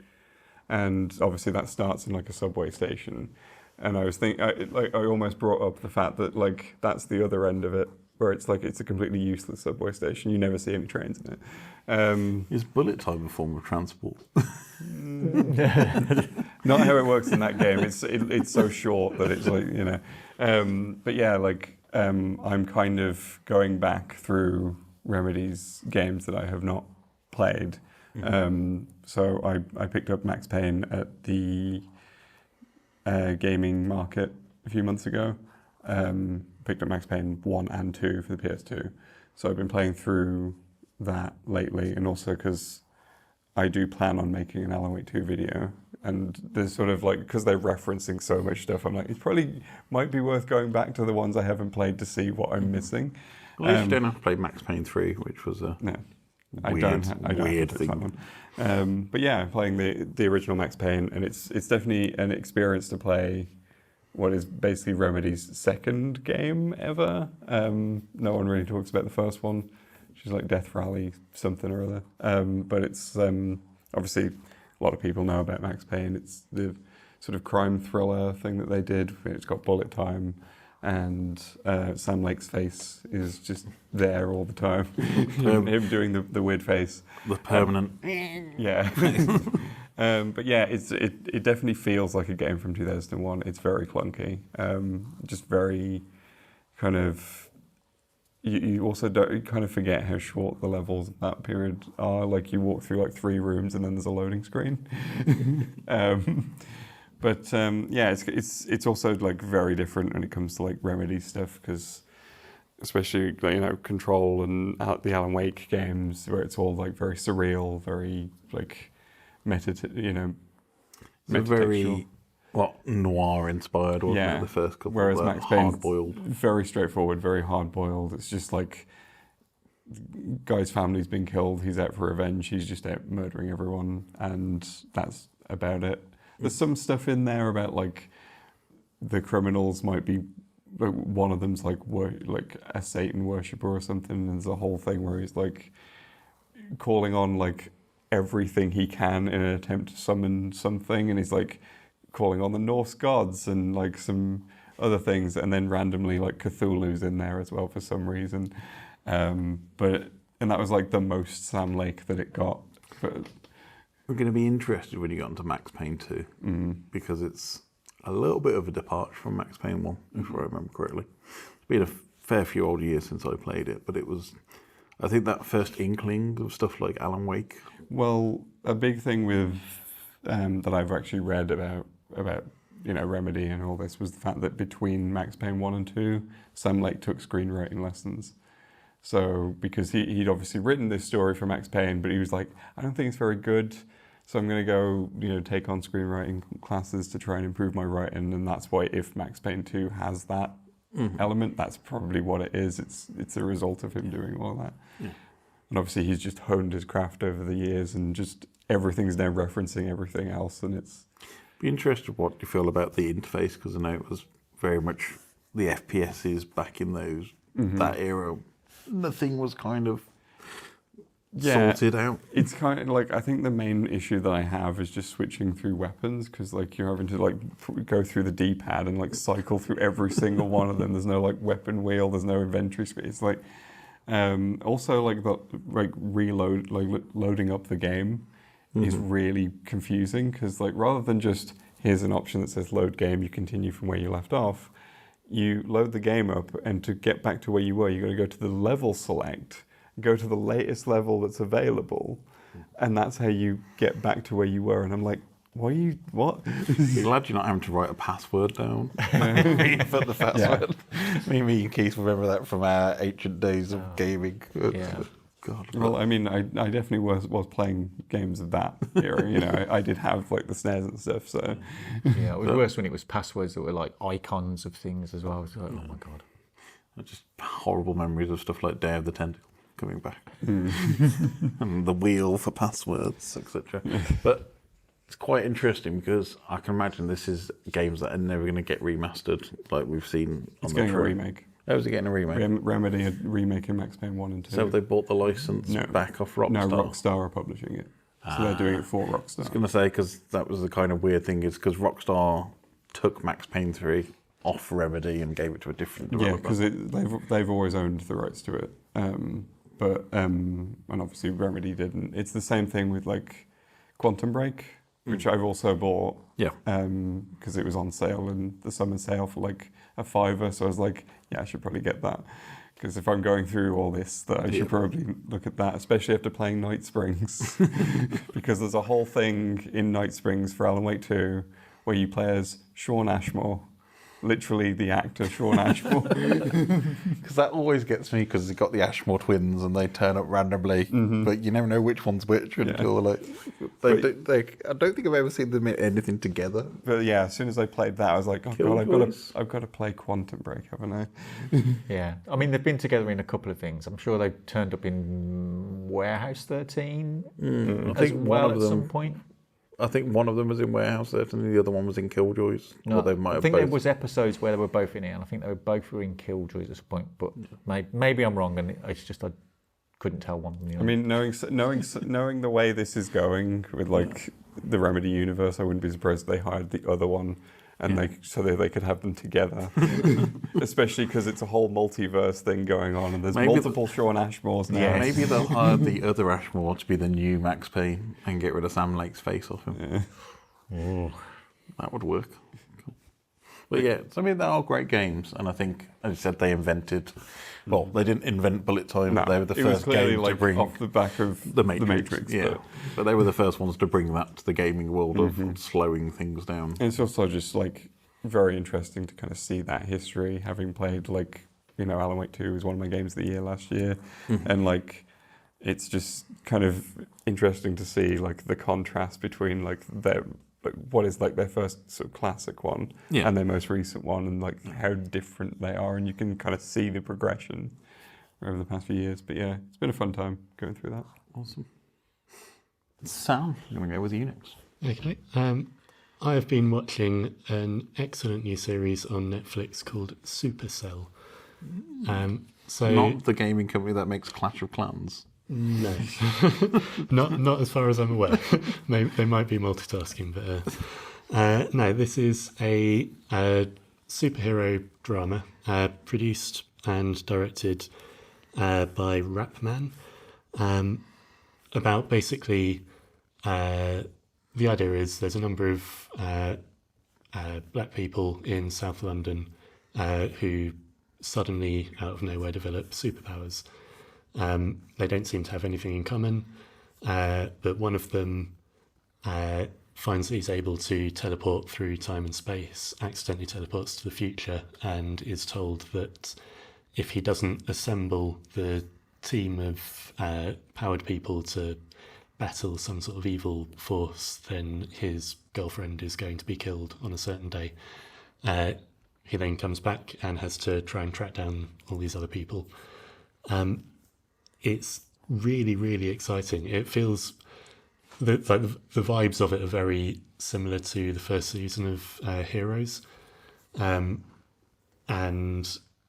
and obviously that starts in like a subway station. And I was thinking, I almost brought up the fact that like that's the other end of it, where it's like it's a completely useless subway station. You never see any trains in it. Is bullet time a form of transport? Not how it works in that game. It's so short that it's like, you know. But yeah, like I'm kind of going back through Remedy's games that I have not played. So I picked up Max Payne at the gaming market a few months ago. Picked up Max Payne 1 and 2 for the PS2. So I've been playing through that lately, and also because I do plan on making an Alan Wake 2 video, and there's sort of like, because they're referencing so much stuff, I'm like, it probably might be worth going back to the ones I haven't played to see what I'm missing. Well, at least you don't have to play Max Payne 3, which was a No, weird, I don't have weird to thing. play that one. But yeah, playing the original Max Payne, and it's definitely an experience to play what is basically Remedy's second game ever. No one really talks about the first one, which is like Death Rally something or other. But it's obviously a lot of people know about Max Payne. It's the sort of crime thriller thing that they did. It's got bullet time, and Sam Lake's face is just there all the time. Him doing the weird face. The permanent. Yeah. But yeah, it definitely feels like a game from 2001. It's very clunky. Just very kind of. You also you kind of forget how short the levels of that period are. Like you walk through like 3 rooms and then there's a loading screen. But yeah, it's also like very different when it comes to like Remedy stuff, because especially Control and the Alan Wake games, where it's all like very surreal, very like It's a very noir inspired, wasn't it? The first couple. Whereas Max Payne's hard-boiled. very straightforward, very hard-boiled. It's just like guy's family's been killed. He's out for revenge. He's just out murdering everyone, and that's about it. There's some stuff in there about like the criminals might be. One of them's like a Satan worshipper or something. And there's a whole thing where he's like calling on like everything he can in an attempt to summon something, and he's like calling on the Norse gods and like some other things, and then randomly like Cthulhu's in there as well for some reason. And that was like the most Sam Lake that it got. But We're going to be interested when you get onto Max Payne 2, because it's a little bit of a departure from Max Payne 1, if I remember correctly. It's been a fair few old years since I played it, but it was I think that first inkling of stuff like Alan Wake. Well, a big thing with that I've actually read about Remedy and all this was the fact that between Max Payne 1 and 2, Sam Lake took screenwriting lessons. So because he'd obviously written this story for Max Payne, but he was like, I don't think it's very good, so I'm going to go take on screenwriting classes to try and improve my writing. And that's why if Max Payne 2 has that element, that's probably what it is. It's a result of him doing all that. Yeah. And obviously he's just honed his craft over the years, and just everything's now referencing everything else, and it's... Be interested what you feel about the interface, because I know it was very much the FPSs back in that era. Nothing was kind of sorted out. It's kind of like, I think the main issue that I have is just switching through weapons, because like you're having to like go through the D-pad and like cycle through every single one of them. There's no like weapon wheel. There's no inventory space. Like also like the loading up the game is really confusing, because like rather than just here's an option that says load game, you continue from where you left off. You load the game up, and to get back to where you were, you're going to go to the level select, go to the latest level that's available, and that's how you get back to where you were. And I'm like, what? I'm glad you're not having to write a password down. Put the password. Me and Keith remember that from our ancient days of gaming. Yeah. God. Well, I mean, I definitely was playing games of that era. I did have like the snares and stuff. So yeah, it was worse when it was passwords that were like icons of things as well. So, oh my God. Just horrible memories of stuff like Day of the Tentacle coming back. And the wheel for passwords, etc. But it's quite interesting, because I can imagine this is games that are never going to get remastered, like we've seen on it's the getting a remake. Oh, is it getting a remake? Remedy are remaking Max Payne 1 and 2. So they bought the license back off Rockstar? No, Rockstar are publishing it. So they're doing it for Rockstar. I was going to say, because that was the kind of weird thing, is because Rockstar took Max Payne 3 off Remedy and gave it to a different developer. Yeah, because they've always owned the rights to it. And obviously Remedy didn't. It's the same thing with like Quantum Break, which I've also bought. Yeah. Because it was on sale in the summer sale for like a $5, so I was like, yeah, I should probably get that. Because if I'm going through all this, that I should probably look at that, especially after playing Night Springs. Because there's a whole thing in Night Springs for Alan Wake 2 where you play as Sean Ashmore. Literally the actor Sean Ashmore. Because that always gets me, because you've got the Ashmore twins and they turn up randomly, but you never know which one's which until like I don't think I've ever seen them in anything together. But yeah, as soon as I played that, I was like, oh God, I've got to play Quantum Break, haven't I? Yeah, I mean they've been together in a couple of things. I'm sure they've turned up in Warehouse 13 as well at some point. I think one of them was in Warehouse 13 and the other one was in Killjoys. No, or they might I think there was episodes where they were both in it, and I think they were both in Killjoys at some point. But maybe I'm wrong, and it's just I couldn't tell one from the other. I mean, knowing the way this is going with like the Remedy universe, I wouldn't be surprised if they hired the other one, and they could have them together. Especially because it's a whole multiverse thing going on, and there's multiple Sean Ashmores now. Yeah, maybe they'll hire the other Ashmore to be the new Max Payne and get rid of Sam Lake's face off him. Yeah. That would work. Cool. But yeah, so I mean, they're all great games, and I think, as you said, they invented. Well, they didn't invent bullet time, but they were the first game to bring off the back of the Matrix. Yeah, but they were the first ones to bring that to the gaming world of slowing things down. And it's also just like very interesting to kind of see that history, having played like Alan Wake 2 was one of my games of the year last year, and like it's just kind of interesting to see like the contrast between like what is like their first sort of classic one and their most recent one, and like how different they are, and you can kind of see the progression over the past few years. But yeah, it's been a fun time going through that. Awesome. Sam, I'm going to go with you next. Okay. I have been watching an excellent new series on Netflix called Supercell. Not the gaming company that makes Clash of Clans. No, not as far as I'm aware. They might be multitasking, but no. This is a superhero drama produced and directed by Rapman. About basically, the idea is there's a number of black people in South London who suddenly, out of nowhere, develop superpowers. They don't seem to have anything in common, but one of them finds that he's able to teleport through time and space, accidentally teleports to the future, and is told that if he doesn't assemble the team of powered people to battle some sort of evil force, then his girlfriend is going to be killed on a certain day. He then comes back and has to try and track down all these other people. It's really, really exciting. It feels like the vibes of it are very similar to the first season of Heroes, and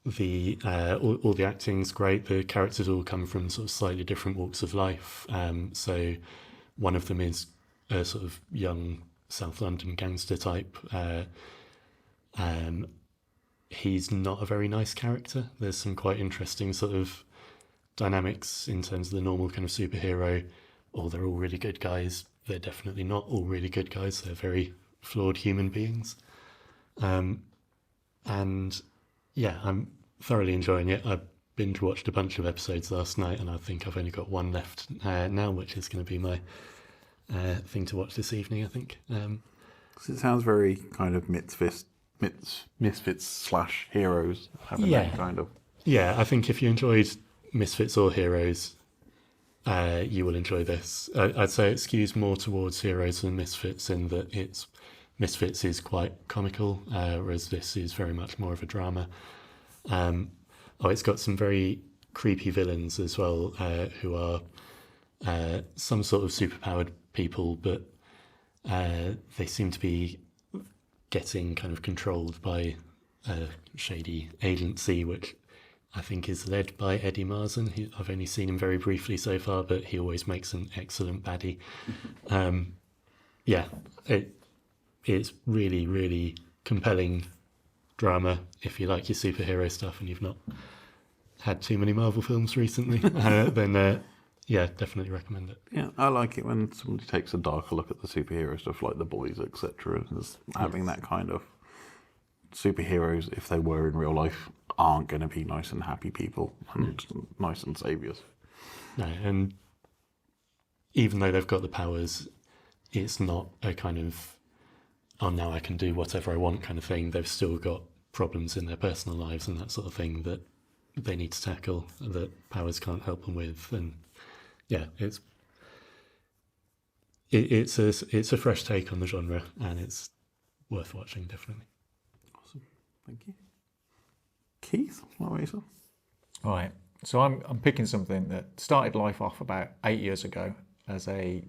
the all the acting's great. The characters all come from sort of slightly different walks of life. So one of them is a sort of young South London gangster type. He's not a very nice character. There's some quite interesting sort of dynamics in terms of the normal kind of superhero. Or they're all really good guys. They're definitely not all really good guys. They're very flawed human beings. And yeah, I'm thoroughly enjoying it. I binge watched a bunch of episodes last night, and I think I've only got one left now, which is going to be my thing to watch this evening, I think. It sounds very kind of misfits / heroes. Having that kind of. Yeah, I think if you enjoyed Misfits or Heroes, you will enjoy this. I'd say it skews more towards Heroes than Misfits, in that Misfits is quite comical, whereas this is very much more of a drama. It's got some very creepy villains as well, who are some sort of superpowered people, but they seem to be getting kind of controlled by a shady agency, which I think is led by Eddie Marsan. I've only seen him very briefly so far, but he always makes an excellent baddie. It's really, really compelling drama if you like your superhero stuff and you've not had too many Marvel films recently. Then definitely recommend it. Yeah, I like it when somebody takes a darker look at the superhero stuff, like The Boys, etc. Having that kind of superheroes, if they were in real life, aren't going to be nice and happy people and nice and saviours. No, and even though they've got the powers, it's not a kind of, oh, now I can do whatever I want kind of thing. They've still got problems in their personal lives and that sort of thing that they need to tackle, that powers can't help them with. And yeah, it's a fresh take on the genre, and it's worth watching, definitely. Awesome, thank you. Keith, what about yourself? All right, so I'm picking something that started life off about 8 years ago as a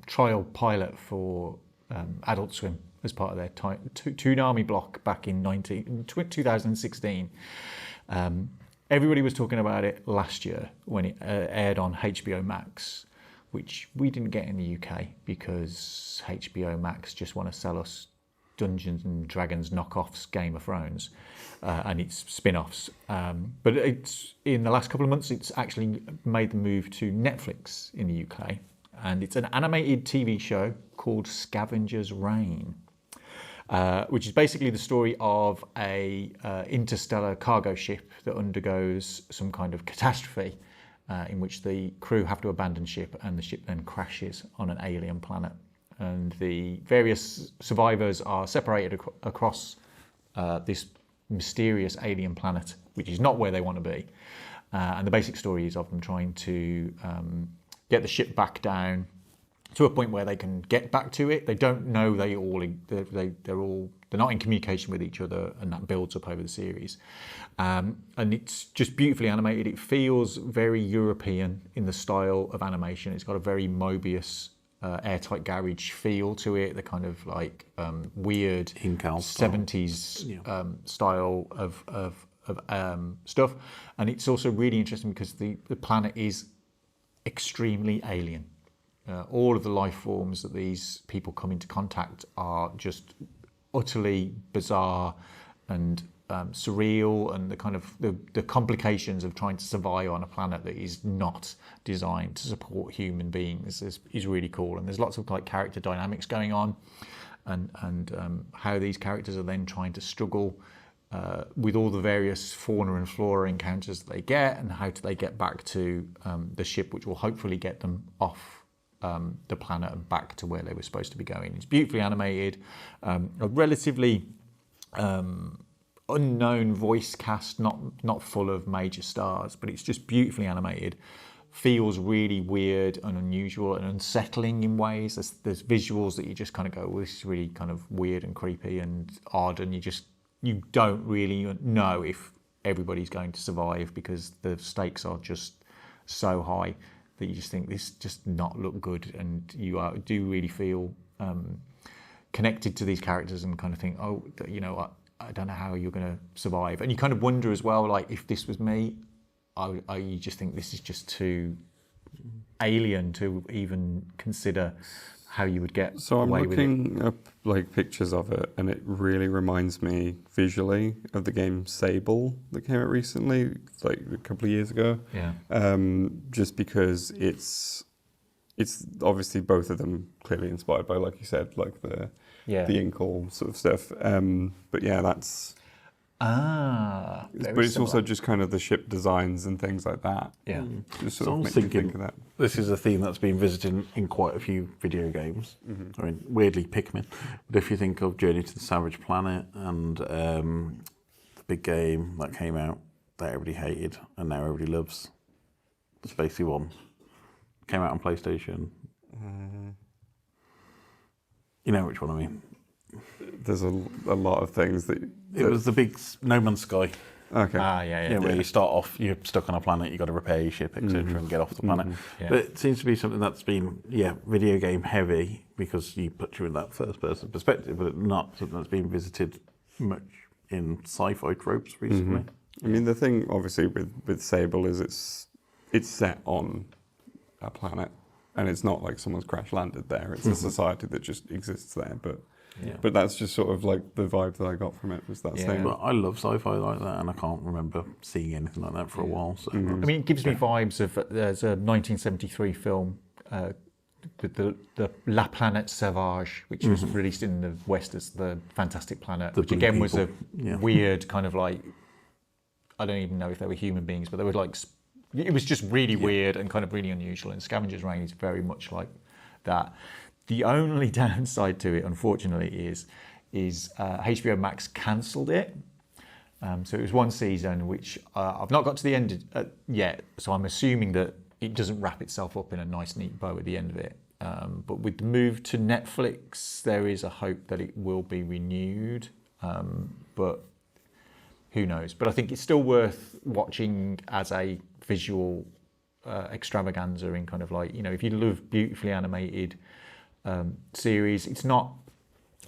trial pilot for Adult Swim as part of their Toonami block back in 2016. Everybody was talking about it last year when it aired on HBO Max, which we didn't get in the UK because HBO Max just want to sell us Dungeons and Dragons knockoffs, Game of Thrones, and its spin-offs. But it's in the last couple of months, it's actually made the move to Netflix in the UK, and it's an animated TV show called Scavenger's Reign, which is basically the story of a interstellar cargo ship that undergoes some kind of catastrophe, in which the crew have to abandon ship, and the ship then crashes on an alien planet. And the various survivors are separated across this mysterious alien planet, which is not where they want to be. And the basic story is of them trying to get the ship back down to a point where they can get back to it. They don't know they're not in communication with each other, and that builds up over the series. And it's just beautifully animated. It feels very European in the style of animation. It's got a very Mobius, airtight garage feel to it, the kind of like weird Incal 70s style of stuff. And it's also really interesting because the planet is extremely alien. All of the life forms that these people come into contact are just utterly bizarre and surreal, and the kind of the complications of trying to survive on a planet that is not designed to support human beings is really cool. And there's lots of like character dynamics going on, and how these characters are then trying to struggle with all the various fauna and flora encounters that they get, and how do they get back to the ship, which will hopefully get them off the planet and back to where they were supposed to be going. It's beautifully animated, a relatively unknown voice cast, not full of major stars, but it's just beautifully animated. Feels really weird and unusual and unsettling in ways. There's visuals that you just kind of go, well, this is really kind of weird and creepy and odd, and you don't really know if everybody's going to survive because the stakes are just so high that you just think this just not look good, and you do really feel connected to these characters and kind of think, oh, you know, I don't know how you're going to survive. And you kind of wonder as well, like, if this was me, you just think this is just too alien to even consider how you would get So I'm away with looking up like pictures of it, and it really reminds me visually of the game Sable that came out recently, like a couple of years ago. Yeah. Just because it's obviously both of them clearly inspired by, like you said, like the Inkle sort of stuff. But yeah, that's. But it's also just kind of the ship designs and things like that. Yeah. Just So sort I of was make me thinking, think of that. this is a theme that's been visited in quite a few video games. I mean, weirdly Pikmin. But if you think of Journey to the Savage Planet and the big game that came out that everybody hated and now everybody loves, the Spacey one, came out on PlayStation. You know which one I mean. There's a lot of things that. It was the big No Man's Sky. Okay. Yeah. Where you start off, you're stuck on a planet, you've got to repair your ship, etc., and get off the planet. Yeah. But it seems to be something that's been, video game heavy because you put you in that first person perspective, but not something that's been visited much in sci-fi tropes recently. I mean, the thing obviously with Sable is it's set on a planet, and it's not like someone's crash landed there. It's a society that just exists there, but that's just sort of like the vibe that I got from it, was that thing. But I love sci-fi like that, and I can't remember seeing anything like that for a while. So I mean, it gives me vibes of there's a 1973 film with the La Planète Sauvage, which was released in the West as the Fantastic Planet, which Blue again was a People. weird kind of like, I don't even know if they were human beings, but they were like, it was just really weird and kind of really unusual. And Scavenger's Reign is very much like that. The only downside to it, unfortunately, is HBO Max cancelled it. So it was one season, which I've not got to the end yet. So I'm assuming that it doesn't wrap itself up in a nice, neat bow at the end of it. But with the move to Netflix, there is a hope that it will be renewed. But who knows? But I think it's still worth watching as a visual extravaganza in kind of like, if you love beautifully animated series, it's not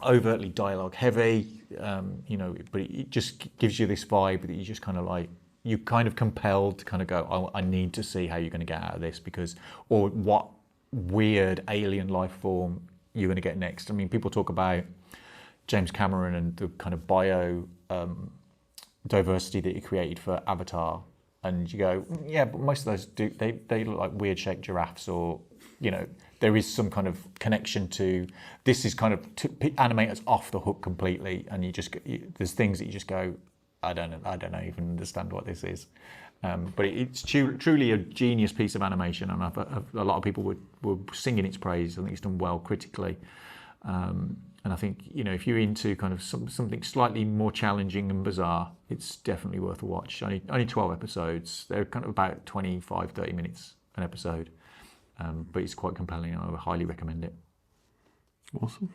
overtly dialogue heavy, but it just gives you this vibe that you just kind of like, you're kind of compelled to kind of go, I need to see how you're going to get out of this, or what weird alien life form you're going to get next. I mean, people talk about James Cameron and the kind of diversity that he created for Avatar, and you go, yeah, but most of those they look like weird shaped giraffes, or there is some kind of connection to this is kind of animators off the hook completely, and there's things that you just go, I don't even understand what this is, but it's truly a genius piece of animation, and a lot of people were singing its praise. I think it's done well critically, and I think if you're into kind of something slightly more challenging and bizarre, it's definitely worth a watch. Only 12 episodes. They're kind of about 25-30 minutes an episode. But it's quite compelling, and I would highly recommend it. Awesome.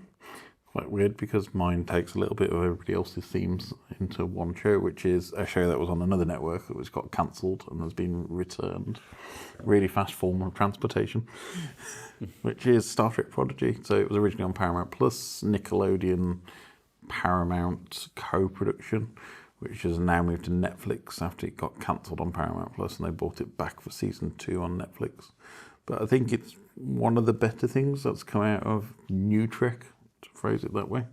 Quite weird because mine takes a little bit of everybody else's themes into one show, which is a show that was on another network that was got cancelled and has been returned. Really fast form of transportation, which is Star Trek Prodigy. So it was originally on Paramount Plus, Nickelodeon, Paramount co-production, which has now moved to Netflix after it got cancelled on Paramount Plus, and they brought it back for season 2 on Netflix. But I think it's one of the better things that's come out of New Trek, to phrase it that way.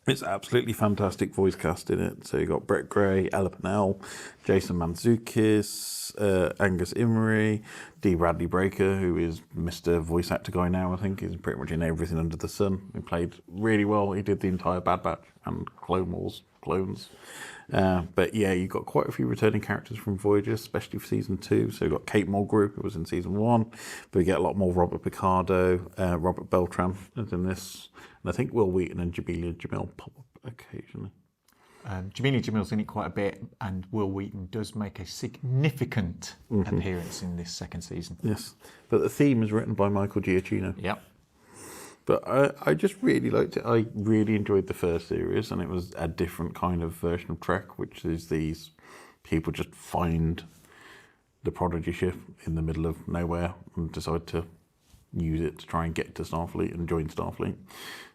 It's absolutely fantastic voice cast in it. So you got Brett Gray, Ella Pennell, Jason Mantzoukas, Angus Imrie, D. Bradley Breaker, who is Mr. Voice Actor guy now, I think. He's pretty much in everything under the sun. He played really well. He did the entire Bad Batch and Clone Wars clones. But yeah, you've got quite a few returning characters from Voyager, especially for season 2. So you've got Kate Mulgrew, who was in season 1, but you get a lot more Robert Picardo, Robert Beltran is in this, and I think Will Wheaton and Jamelia Jamil pop up occasionally. Jamelia Jamil's in it quite a bit, and Will Wheaton does make a significant appearance in this second season. Yes, but the theme is written by Michael Giacchino. Yep. But I just really liked it. I really enjoyed the first series, and it was a different kind of version of Trek, which is these people just find the Prodigy ship in the middle of nowhere and decide to use it to try and get to Starfleet and join Starfleet.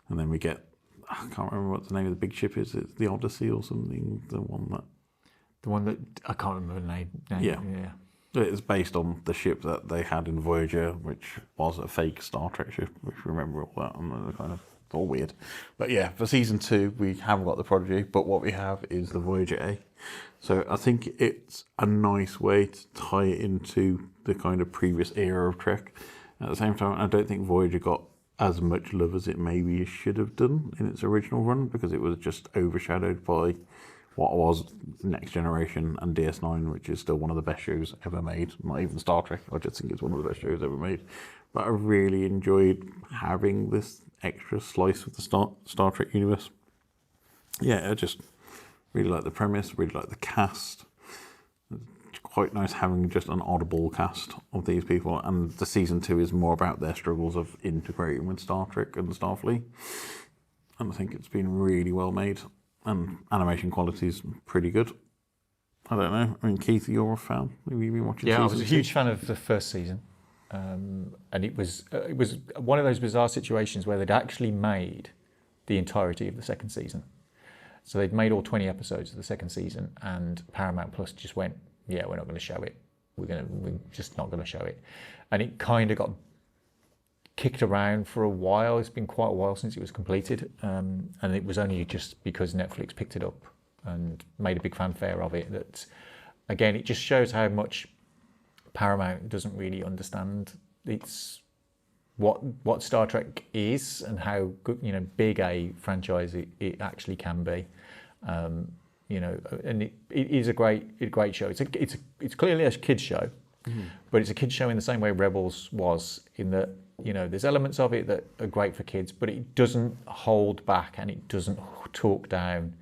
And then we get, I can't remember what the name of the big ship is. It's the Odyssey or something, the one that I can't remember the name. Yeah. It's based on the ship that they had in Voyager, which was a fake Star Trek ship, if you remember all that. And kind of all weird. But yeah, for season 2, we haven't got the Prodigy, but what we have is the Voyager A. So I think it's a nice way to tie it into the kind of previous era of Trek. At the same time, I don't think Voyager got as much love as it maybe should have done in its original run, because it was just overshadowed by what was Next Generation and DS9, which is still one of the best shows ever made. Not even Star Trek, I just think it's one of the best shows ever made. But I really enjoyed having this extra slice of the Star Trek universe. Yeah, I just really like the premise, really like the cast. It's quite nice having just an audible cast of these people, and the season 2 is more about their struggles of integrating with Star Trek and Starfleet. And I think it's been really well made. And animation quality is pretty good. I don't know. I mean, Keith, you're a fan. Have you been watching? Yeah, I was season a 2? huge fan of the first season, and it was one of those bizarre situations where they'd actually made the entirety of the second season. So they'd made all 20 episodes of the second season, and Paramount Plus just went, "Yeah, we're not going to show it. We're just not going to show it," and it kind of got kicked around for a while. It's been quite a while since it was completed, and it was only just because Netflix picked it up and made a big fanfare of it that, again, it just shows how much Paramount doesn't really understand what Star Trek is and how good, big a franchise it actually can be. And it is a great show. It's clearly a kids show, but it's a kids show in the same way Rebels was, in that there's elements of it that are great for kids, but it doesn't hold back and it doesn't talk down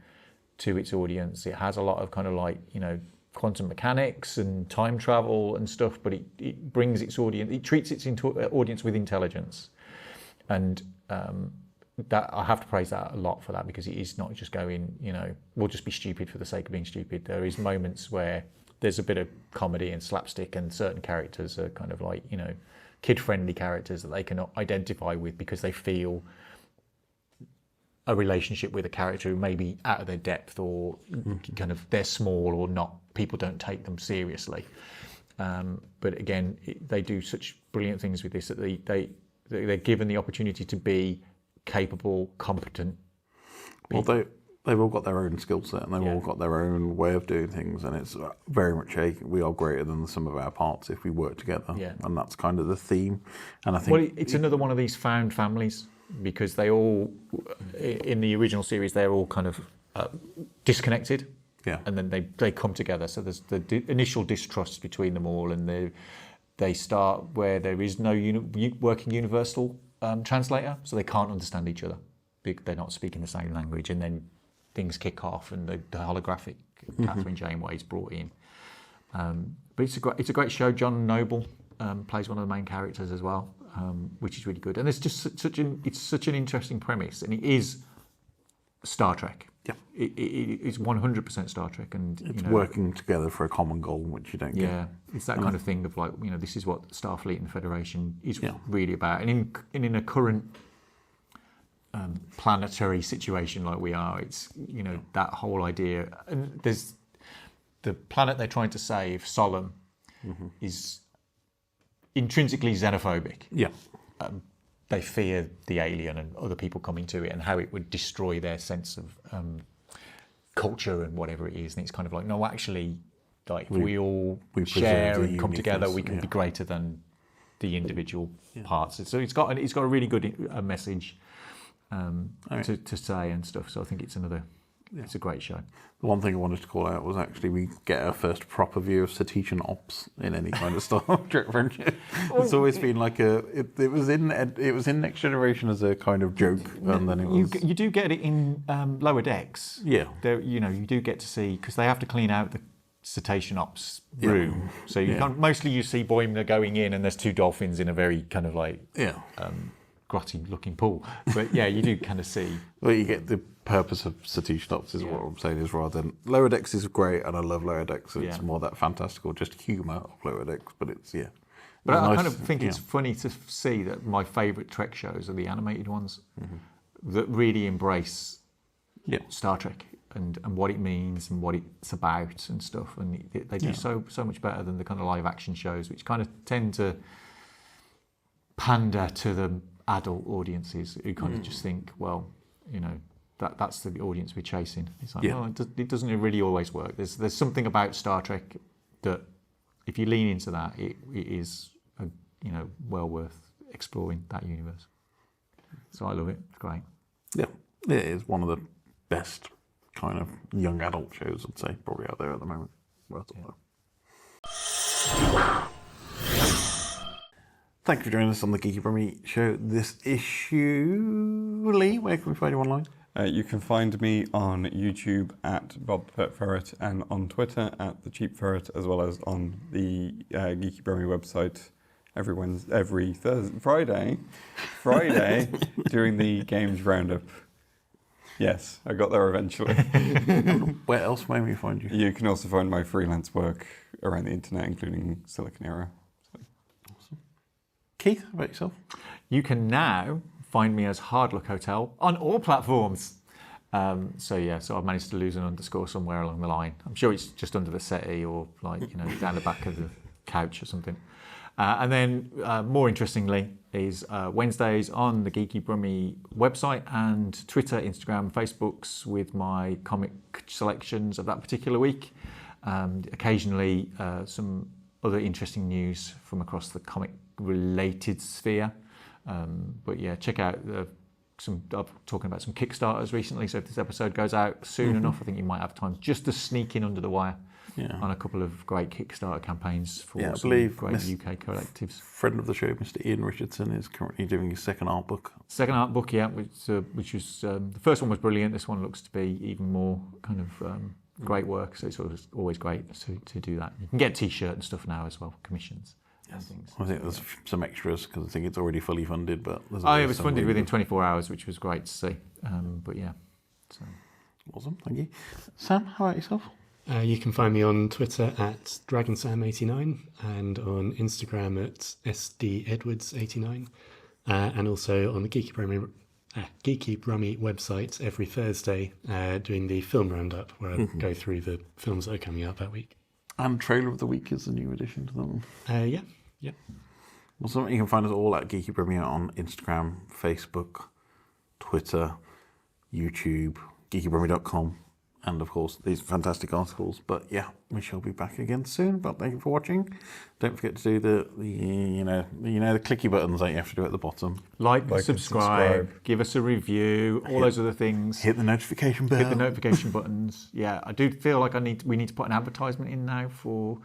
to its audience. It has a lot of kind of like, quantum mechanics and time travel and stuff, but it brings its audience, it treats its audience with intelligence. And that I have to praise that a lot for that, because it is not just going, we'll just be stupid for the sake of being stupid. There is moments where there's a bit of comedy and slapstick, and certain characters are kind of like, kid-friendly characters that they can identify with because they feel a relationship with a character who may be out of their depth, or kind of they're small or not. People don't take them seriously. But again, they do such brilliant things with this that they're given the opportunity to be capable, competent. Well, they've all got their own skill set, and they've all got their own way of doing things, and it's very much we are greater than the sum of our parts if we work together. Yeah. And that's kind of the theme. And I think it's another one of these found families, because they all, in the original series, they're all kind of disconnected. Yeah. And then they come together. So there's the initial distrust between them all, and they start where there is no working universal translator, so they can't understand each other. They're not speaking the same language, and then things kick off, and the holographic Catherine Janeway is brought in. But it's a great show. John Noble plays one of the main characters as well, which is really good. And it's just such an interesting premise, and it is Star Trek. Yeah, it's 100% Star Trek, and it's working together for a common goal, which you don't get. Yeah, it's that kind of thing of like, this is what Starfleet and Federation is really about, and in a current planetary situation like we are, it's that whole idea. And there's the planet they're trying to save, Solemn, is intrinsically xenophobic. Yeah. they fear the alien and other people coming to it, and how it would destroy their sense of culture and whatever it is. And it's kind of like, no, actually, like if we all share and come together, we can be greater than the individual parts. So it's got a really good message to say and stuff. So I think it's it's a great show. The one thing I wanted to call out was actually we get our first proper view of Satetian ops in any kind of Star Trek friendship. It's always been like it was in Next Generation as a kind of joke, and then it was. You do get it in Lower Decks. Yeah. There, you do get to see, because they have to clean out the Cetacean Ops room. So mostly you see Boimler going in, and there's two dolphins in a very kind of like grotty looking pool. But yeah, you do kind of see. Well, you get the purpose of Satetian Ops is what I'm saying, is rather than Lower Decks is great, and I love Lower Decks. It's more that fantastical, just humour of Lower Decks, but it's But I kind of think it's funny to see that my favourite Trek shows are the animated ones that really embrace Star Trek and what it means and what it's about and stuff. And they do so much better than the kind of live action shows, which kind of tend to pander to the adult audiences who kind of just think, well, that's the audience we're chasing. It's like, well, it doesn't really always work. There's something about Star Trek that, if you lean into that, it is well worth exploring that universe. So I love it. It's great. Yeah, it is one of the best kind of young adult shows, I'd say, probably out there at the moment. Thank you for joining us on the Geeky Brummie Show this issue. Lee, where can we find you online? You can find me on YouTube at Bob the Pet Ferret, and on Twitter at The Cheap Ferret, as well as on the Geeky Brummie website every Friday during the Games Roundup. Yes, I got there eventually. Where else may we find you? You can also find my freelance work around the internet, including Silicon Era. Awesome. Keith, how about yourself? You can now find me as Hard Luck Hotel on all platforms. So I've managed to lose an underscore somewhere along the line. I'm sure it's just under the settee or down the back of the couch or something. And then more interestingly is Wednesdays on the Geeky Brummie website and Twitter, Instagram, Facebooks with my comic selections of that particular week. Occasionally some other interesting news from across the comic related sphere. But yeah, check out I'm talking about some Kickstarters recently, so if this episode goes out soon enough, I think you might have time just to sneak in under the wire on a couple of great Kickstarter campaigns for some great UK collectives. Friend of the show, Mr. Ian Richardson, is currently doing his second art book. Second art book, which was the first one was brilliant. This one looks to be even more kind of great work, so it's always great to do that. You can get a T-shirt and stuff now as well, commissions. Things. I think there's some extras because I think it's already fully funded, but there's it was funded within 24 hours, which was great to see. But yeah, so awesome, thank you. Sam, how about yourself? You can find me on Twitter at DragonSam89 and on Instagram at SDEdwards89, and also on the Geeky Brummie website every Thursday, doing the film roundup where I go through the films that are coming out that week. And Trailer of the Week is the new addition to them. Yeah. Also, you can find us all at Geeky Brummie on Instagram, Facebook, Twitter, YouTube, geekybrummie.com, and of course these fantastic articles. But yeah, we shall be back again soon. But thank you for watching. Don't forget to do the clicky buttons that you have to do at the bottom. Like subscribe, give us a review, all those other things. Hit the notification bell. Hit the notification buttons. Yeah, I do feel like we need to put an advertisement in now for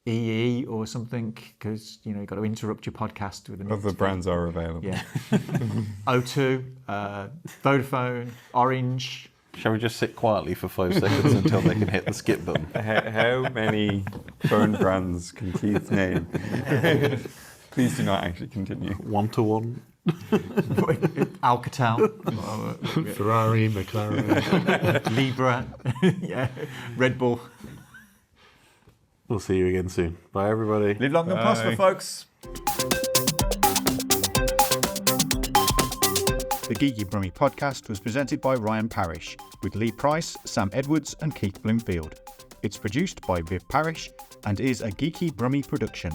EE or something, because you've got to interrupt your podcast with other brands are available. Yeah. O2, Vodafone, Orange. Shall we just sit quietly for 5 seconds until they can hit the skip button? How many phone brands can Keith name? Please do not actually continue. 1-to-1. Alcatel. Ferrari, McLaren. Libra. Yeah. Red Bull. We'll see you again soon. Bye, everybody. Live long and prosper, folks. The Geeky Brummie podcast was presented by Ryan Parish, with Lee Price, Sam Edwards and Keith Bloomfield. It's produced by Viv Parish and is a Geeky Brummie production.